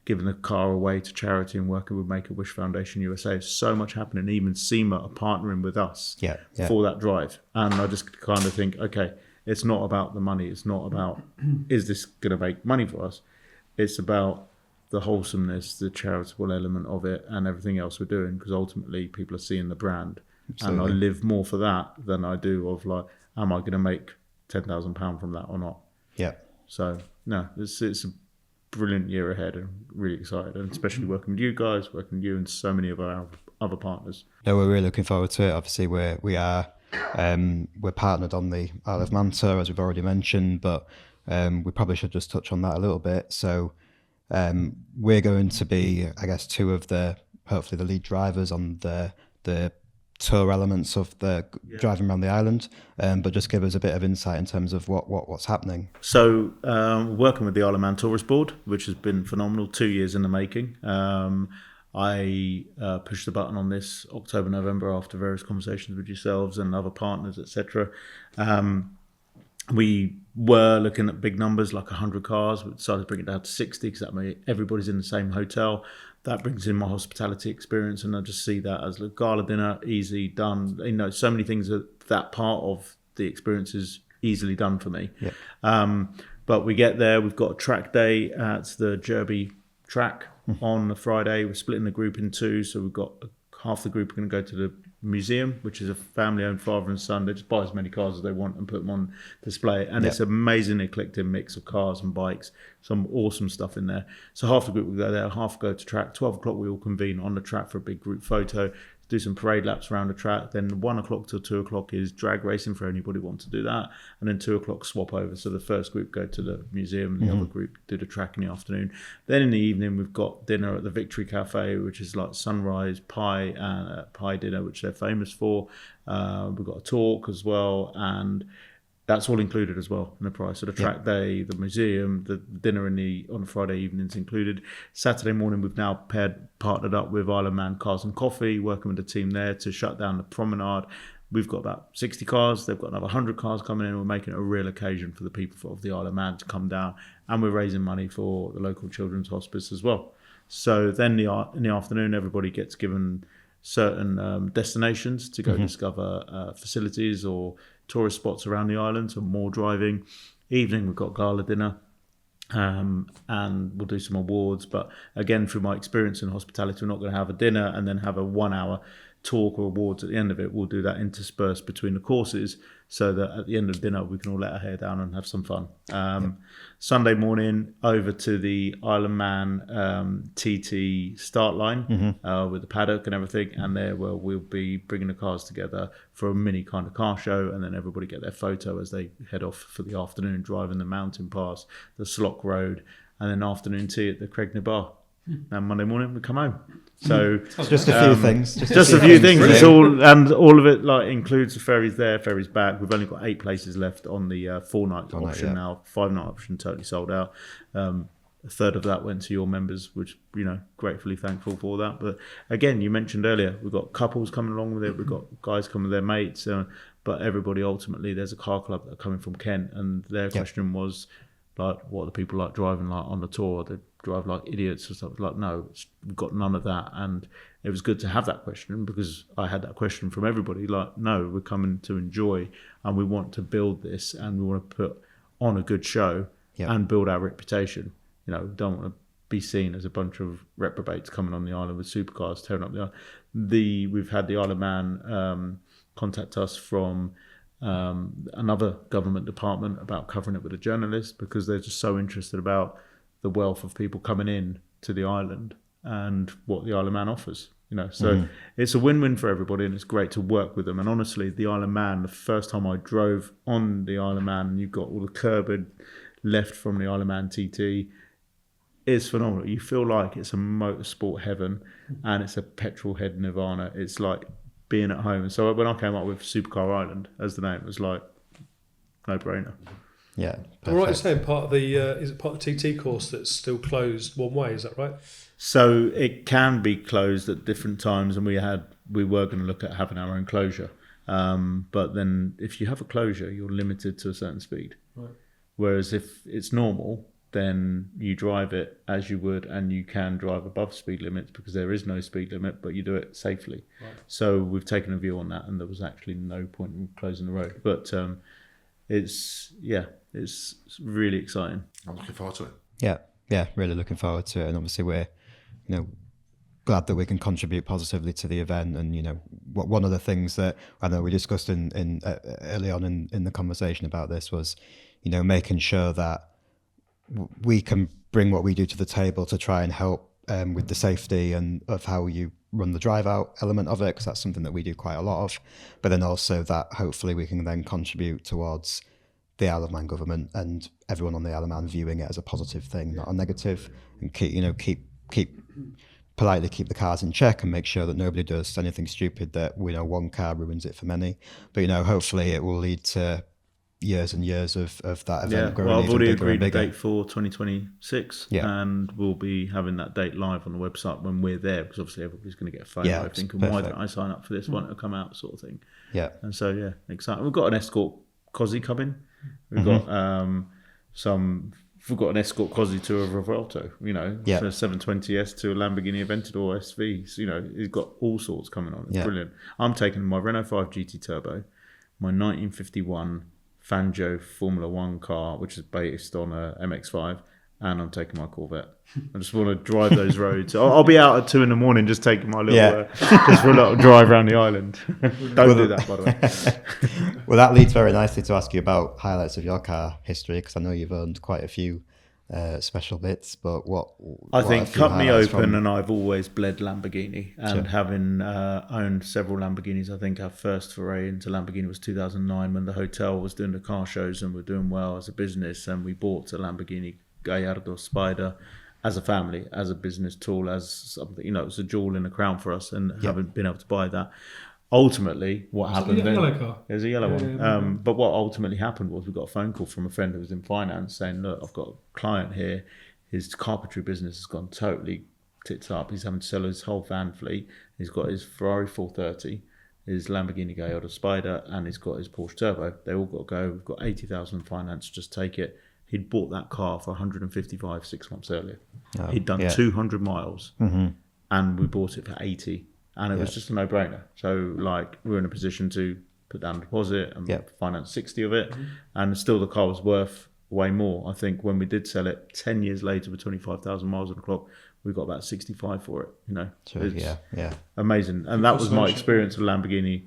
giving the car away to charity and working with Make-A-Wish Foundation USA. So much happening. Even SEMA are partnering with us for that drive, and I just kind of think, okay, it's not about the money. It's not about, is this going to make money for us? It's about the wholesomeness, the charitable element of it, and everything else we're doing, because ultimately people are seeing the brand. Absolutely. And I live more for that than I do of like, am I going to make £10,000 from that or not? Yeah. So, no, it's a brilliant year ahead, and really excited, and especially working with you guys, working with you and so many of our other partners. No, we're really looking forward to it. Obviously, we're partnered on the Isle of Manta, as we've already mentioned, but we probably should just touch on that a little bit. So we're going to be, I guess, hopefully the lead drivers on the tour elements of the driving around the island, but just give us a bit of insight in terms of what's happening. So working with the Isle of Man Tourist Board, which has been phenomenal, 2 years in the making. I pushed the button on this October, November after various conversations with yourselves and other partners, etc. We were looking at big numbers, like 100 cars. We decided to bring it down to 60 because that way everybody's in the same hotel. That brings in my hospitality experience, and I just see that as a gala dinner, easy, done. So many things that part of the experience is easily done for me. Yeah. But we get there, we've got a track day at the Derby track on a Friday. We're splitting the group in 2, so we've got half the group are going to go to the museum, which is a family-owned father and son. They just buy as many cars as they want and put them on display, and it's an amazing eclectic mix of cars and bikes some awesome stuff in there. So half the group will go there, half go to track. 12 o'clock we all convene on the track for a big group photo, do some parade laps around the track. Then 1 o'clock till 2 o'clock is drag racing for anybody who wants to do that. And then 2 o'clock swap over. So the first group go to the museum, and the other group do the track in the afternoon. Then in the evening we've got dinner at the Victory Cafe, which is like sunrise pie and pie dinner, which they're famous for. We've got a talk as well, and that's all included as well in the price. So the track day, the museum, the dinner on Friday evenings included. Saturday morning, we've now partnered up with Isle of Man Cars and Coffee, working with the team there to shut down the promenade. We've got about 60 cars. They've got another 100 cars coming in. We're making it a real occasion for the people of the Isle of Man to come down, and we're raising money for the local children's hospice as well. So then in the afternoon, everybody gets given certain destinations to go discover facilities or tourist spots around the island, so more driving. Evening we've got gala dinner, and we'll do some awards. But again, through my experience in hospitality, we're not going to have a dinner and then have a 1 hour talk or awards at the end of it. We'll do that interspersed between the courses, so that at the end of dinner we can all let our hair down and have some fun. Sunday morning over to the Isle of Man TT start line with the paddock and everything, and there we'll be bringing the cars together for a mini kind of car show, and then everybody get their photo as they head off for the afternoon, driving the mountain pass, the Slock Road, and then afternoon tea at the Cregner Bar. And Monday morning we come home. So just a few things. Just a few things. It's all of it like includes the ferries there, ferries back. We've only got 8 places left on the 4-night option now. 5-night option totally sold out. A third of that went to your members, which gratefully thankful for that. But again, you mentioned earlier, we've got couples coming along with it. We've got guys coming with their mates, but everybody ultimately, there's a car club that are coming from Kent, and their question was like, what are the people like driving like on the tour? They drive like idiots or stuff. Like, no, we've got none of that. And it was good to have that question, because I had that question from everybody. Like, no, we're coming to enjoy, and we want to build this, and we want to put on a good show and build our reputation. We don't want to be seen as a bunch of reprobates coming on the island with supercars tearing up the island. We've had the Isle of Man contact us from another government department about covering it with a journalist, because they're just so interested about the wealth of people coming in to the island and what the Isle of Man offers. So it's a win-win for everybody, and it's great to work with them. And honestly, the Isle of Man, the first time I drove on the Isle of Man, and you've got all the curb left from the Isle of Man TT, it's phenomenal. You feel like it's a motorsport heaven, and it's a petrol head nirvana. It's like being at home. And so when I came up with Supercar Island as the name, it was like no brainer. Yeah. All right, you're saying part of the is it part of the TT course that's still closed one way? Is that right? So it can be closed at different times, and we were going to look at having our own closure. But then if you have a closure, you're limited to a certain speed. Right. Whereas if it's normal, then you drive it as you would, and you can drive above speed limits, because there is no speed limit, but you do it safely. Right. So we've taken a view on that, and there was actually no point in closing the road. But it's really exciting. I'm looking forward to it. Yeah, really looking forward to it. And obviously we're, glad that we can contribute positively to the event. And, one of the things that I know we discussed in early on in the conversation about this was, making sure that we can bring what we do to the table to try and help with the safety and of how you run the drive out element of it, because that's something that we do quite a lot of. But then also that hopefully we can then contribute towards the Isle of Man government and everyone on the Isle of Man viewing it as a positive thing, not a negative, and keep politely keep the cars in check and make sure that nobody does anything stupid that one car ruins it for many. But hopefully it will lead to years and years of that event growing. Well, I've already agreed a a date for 2026, and we'll be having that date live on the website when we're there, because obviously everybody's going to get a phone thinking, why don't I sign up for this? Won't it come out, sort of thing. And so exciting. We've got an escort Cosy coming. We've got we've got an escort Cosy to a Revuelto, from a 720S to a Lamborghini Aventador SV. So, he's got all sorts coming on. It's brilliant. I'm taking my Renault 5 GT Turbo, my 1951 Fangio Formula One car, which is based on a MX-5, and I'm taking my Corvette. I just want to drive those roads. I'll be out at 2 a.m. just taking my little, just for a little drive around the island. Don't do that, by the way. Well, that leads very nicely to ask you about highlights of your car history, because I know you've owned quite a few special bits, but I think a few cut me highlights open, from- and I've always bled Lamborghini. And Sure. having owned several Lamborghinis, I think our first foray into Lamborghini was 2009 when the hotel was doing the car shows and we're doing well as a business, and we bought a Lamborghini Gallardo Spider as a family, as a business tool, as something, it was a jewel in the crown for us, and having been able to buy that. Ultimately, what happened then? Yellow car. It was a yellow one. Yeah. But what ultimately happened was we got a phone call from a friend who was in finance saying, look, I've got a client here. His carpentry business has gone totally tits up. He's having to sell his whole van fleet. He's got his Ferrari 430, his Lamborghini Gallardo Spider, and he's got his Porsche Turbo. They all got to go. We've got 80,000 in finance. Just take it. He'd bought that car for 155 6 months earlier. Oh, He'd done 200 miles, and we bought it for 80. And it was just a no-brainer. So, we were in a position to put down a deposit and finance 60 of it. And still the car was worth way more. I think when we did sell it, 10 years later with 25,000 miles on the clock, we got about 65 for it, Sure, It's amazing. And that was my experience with Lamborghini,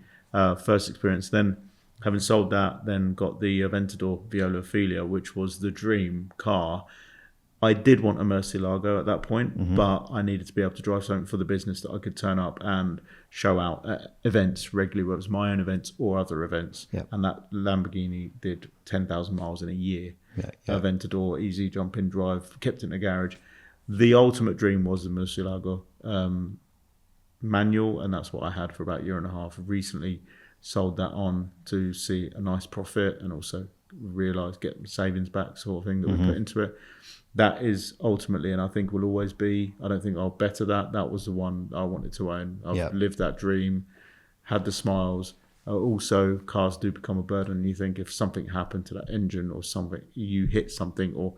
first experience. Then, having sold that, then got the Aventador Viola Ophelia, which was the dream car. I did want a Murcielago at that point, but I needed to be able to drive something for the business that I could turn up and show out at events regularly, whether it was my own events or other events. Yep. And that Lamborghini did 10,000 miles in a year. Aventador, easy jump in drive, kept it in the garage. The ultimate dream was the Murcielago manual, and that's what I had for about a year and a half. Recently sold that on to see a nice profit and also realise, get savings back sort of thing that we put into it. That is ultimately, and I think will always be, I don't think I'll better that. That was the one I wanted to own. I've lived that dream, had the smiles. Also, cars do become a burden. You think if something happened to that engine or something, you hit something, or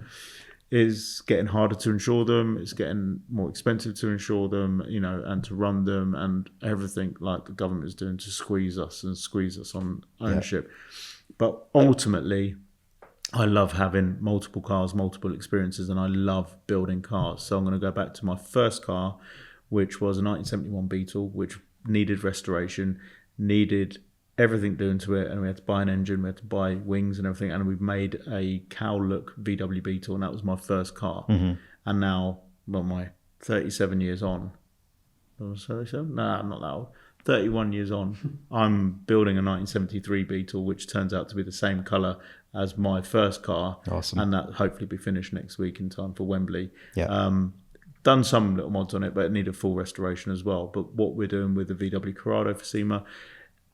is getting harder to insure them, it's getting more expensive to insure them, and to run them, and everything like the government is doing to squeeze us on ownership. But ultimately, I love having multiple cars, multiple experiences, and I love building cars. So I'm going to go back to my first car, which was a 1971 Beetle, which needed restoration, needed everything doing to it, and we had to buy an engine, we had to buy wings and everything, and we've made a cow look VW Beetle, and that was my first car. And now, my 37 years on, no, I'm not that old. 31 years on, I'm building a 1973 Beetle, which turns out to be the same colour as my first car. Awesome. And that hopefully be finished next week in time for Wembley. Yeah. Done some little mods on it, but it needed full restoration as well. But what we're doing with the VW Corrado for SEMA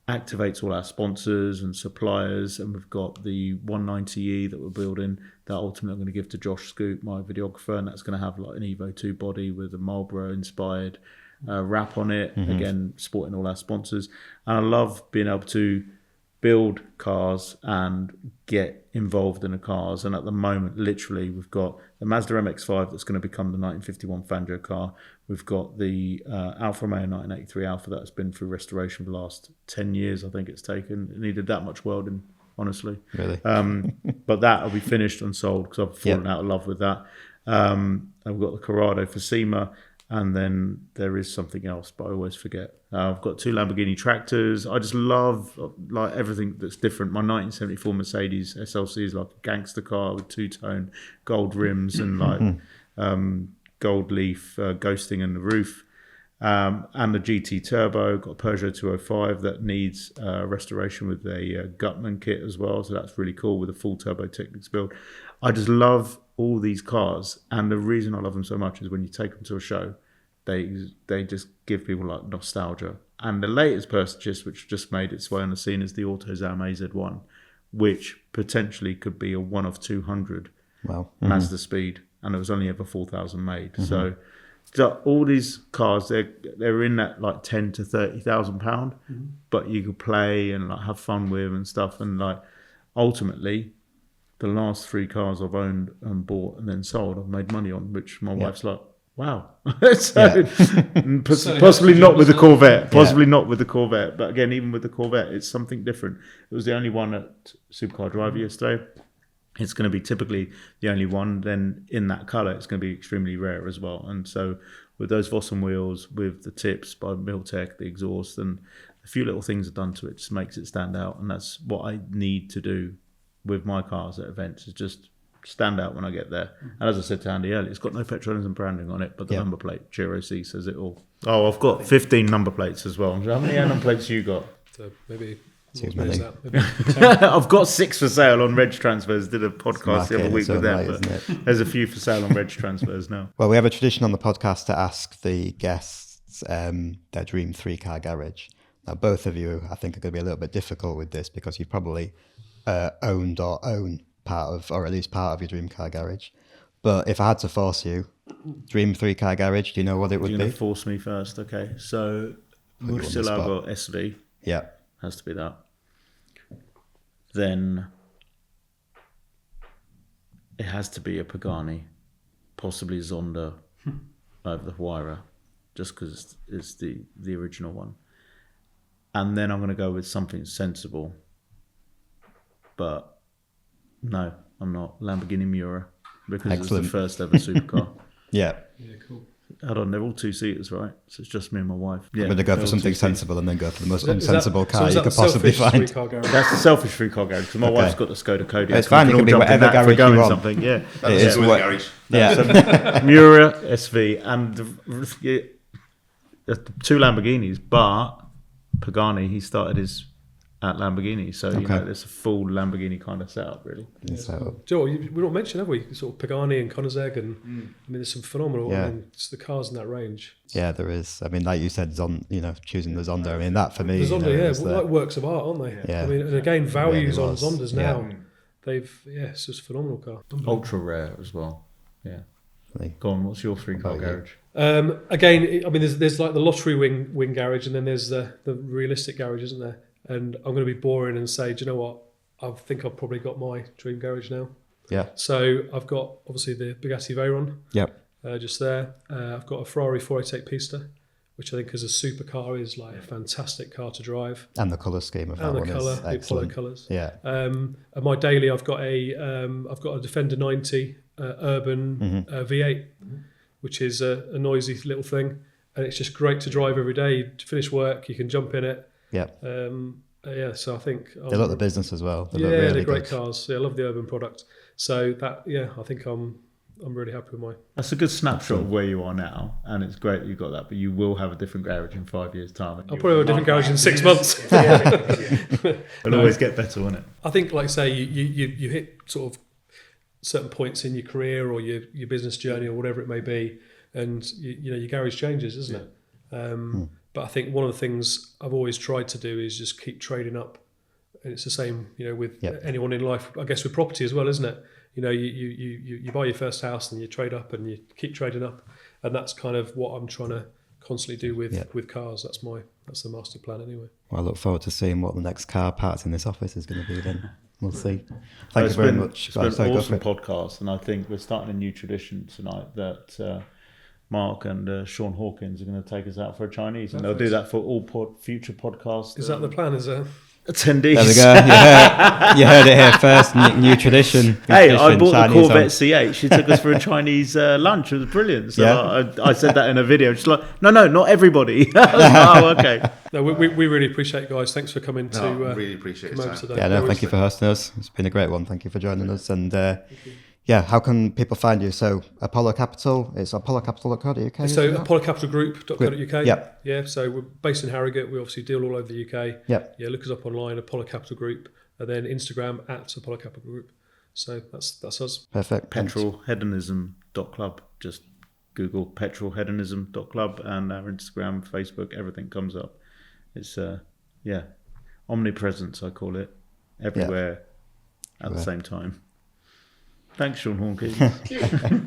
activates all our sponsors and suppliers, and we've got the 190E that we're building that ultimately I'm going to give to Josh Scoop, my videographer, and that's going to have an Evo 2 body with a Marlboro inspired wrap on it, again supporting all our sponsors. And I love being able to build cars and get involved in the cars. And at the moment, literally, we've got the Mazda MX-5 that's going to become the 1951 Fangio car. We've got the Alfa Romeo 1983 Alfa that's been through restoration for the last 10 years. I think it's taken. It needed that much welding, honestly. Really? But that will be finished and sold because I've fallen out of love with that. And we've got the Corrado for SEMA. And then there is something else, but I always forget. I've got 2 Lamborghini tractors. I just love everything that's different. My 1974 Mercedes SLC is like a gangster car with 2-tone gold rims and gold leaf ghosting in the roof. And the GT Turbo. Got a Peugeot 205 that needs restoration with a Gutman kit as well. So that's really cool with a full Turbo Technics build. I just love all these cars, and the reason I love them so much is when you take them to a show, they just give people nostalgia. And the latest purchase, which just made its way on the scene, is the AutoZam AZ1, which potentially could be a 1 of 200 Mazda Speed, and there was only ever 4,000 made. So all these cars, they're in that 10 to 30,000 pound, but you could play and have fun with and stuff. And ultimately, the last 3 cars I've owned and bought and then sold, I've made money on, which my wife's like, wow. Possibly not with the Corvette. Possibly not with the Corvette. But again, even with the Corvette, it's something different. It was the only one at Supercar Drive yesterday. It's going to be typically the only one. Then in that colour, it's going to be extremely rare as well. And so with those Vossen wheels, with the tips by Miltech, the exhaust, and a few little things are done to it, just makes it stand out. And that's what I need to do with my cars at events, is just stand out when I get there. And as I said to Andy earlier, it's got no Petrolheadonism branding on it, but the number plate, Ciro C, says it all. Oh, I've got 15 number plates as well. How many number plates you got? So maybe... Maybe I've got 6 for sale on reg transfers. Did a podcast the other week with them, but there's a few for sale on reg transfers now. Well, we have a tradition on the podcast to ask the guests their dream 3-car garage. Now, both of you, I think, are going to be a little bit difficult with this because you've probably owned or own part of, or at least part of your dream car garage. But if I had to force you, dream 3-car garage, do you know what it would You're be? going to force me first, okay? So, Murcielago SV has to be that. Then it has to be a Pagani, possibly Zonda over the Huayra, just because it's the original one. And then I'm going to go with something sensible. But no, I'm not. Lamborghini Miura, because it's the first ever supercar. Yeah, cool. Hold on, they're all 2-seaters, right? So it's just me and my wife. Yeah, I'm going to go for something sensible and then go for the most unsensible car is you could possibly find. That's the selfish 3-car garage, because my wife's got the Skoda Kodiaq. It's fine, it can be whatever garage you want. Something. Yeah. That's It is the what- garage. Yeah. So, Miura, SV, and the 2 Lamborghinis, but Pagani, he started his at Lamborghini, so you know it's a full Lamborghini kind of setup, really. So, Joe, we've not mentioned, have we? Sort of Pagani and Koenigsegg, and I mean, there's some phenomenal. Yeah. I mean, it's the cars in that range. yeah, there is. I mean, like you said, choosing the Zonda. I mean, that for me, The Zonda, is like works of art, aren't they? Yeah. I mean, and again, values really on was. Zondas Yeah. now. It's just a phenomenal car. Ultra rare as well. Yeah. Really. Go on, what's your 3-car About you? garage? Again, I mean, there's like the lottery wing garage, and then there's the realistic garage, isn't there? And I'm going to be boring and say, do you know what? I think I've probably got my dream garage now. Yeah. So I've got obviously the Bugatti Veyron, Yep. just there. I've got a Ferrari 488 Pista, which I think as a supercar is like a fantastic car to drive. And the colour scheme of that And the one colour, is the Apollo excellent. colours. Yeah. And my daily, I've got a Defender 90 Urban V8, which is a noisy little thing, and it's just great to drive every day. You finish work, you can jump in it. Yeah. So I think They look the business as well. They yeah, look really they're great good. cars. Yeah, I love the Urban product. So that, I think I'm really happy with mine. That's a good snapshot of where you are now, and it's great that you've got that, but you will have a different garage in 5 years' time. I'll probably have a different garage in 6 months. It'll always get better, won't it? I think, like say, you hit sort of certain points in your career or your business journey or whatever it may be, and your garage changes, isn't it? But I think one of the things I've always tried to do is just keep trading up, and it's the same, with anyone in life. I guess with property as well, isn't it? You buy your first house and you trade up and you keep trading up, and that's kind of what I'm trying to constantly do with cars. That's the master plan anyway. Well, I look forward to seeing what the next car parts in this office is going to be then. We'll see. Thank you very much. It's been an awesome podcast, and I think we're starting a new tradition tonight that Mark and Sean Hawkins are going to take us out for a Chinese, and they'll do that for all future podcasts. Is that the plan? Is there? Attendees. There we go. You heard it here first. New tradition. Hey, I bought Chinese the Corvette on. C8. She took us for a Chinese lunch. It was brilliant. So I said that in a video. She's like, no, not everybody. I was like, oh, okay. No, we really appreciate it, guys. Thanks for coming to really appreciate come your over time. today. Yeah, no, thank you for hosting us. It's been a great one. Thank you for joining us. And how can people find you? So Apollo Capital, it's apollocapital.co.uk. So apollocapitalgroup.co.uk. Yep. Yeah, so we're based in Harrogate. We obviously deal all over the UK. Yep. Yeah, look us up online, Apollo Capital Group, and then Instagram at Apollo Capital Group. So that's us. Perfect. Petrolheadonism.club. Just Google petrolheadonism.club, and our Instagram, Facebook, everything comes up. It's omnipresence, I call it, everywhere at the same time. Thanks, Sean Hawkins.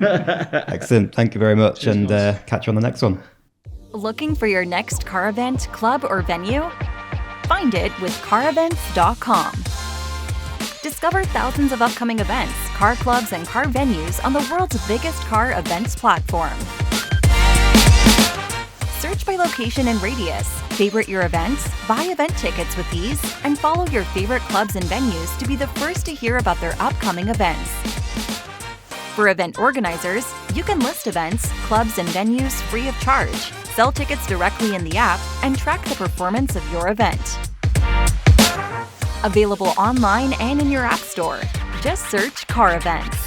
Excellent. Thank you very much. Cheers, and guys. catch you on the next one. Looking for your next car event, club, or venue? Find it with carevents.com. Discover thousands of upcoming events, car clubs, and car venues on the world's biggest car events platform. Search by location and radius, favorite your events, buy event tickets with these, and follow your favorite clubs and venues to be the first to hear about their upcoming events. For event organizers, you can list events, clubs, and venues free of charge, sell tickets directly in the app, and track the performance of your event. Available online and in your app store. Just search Car Events.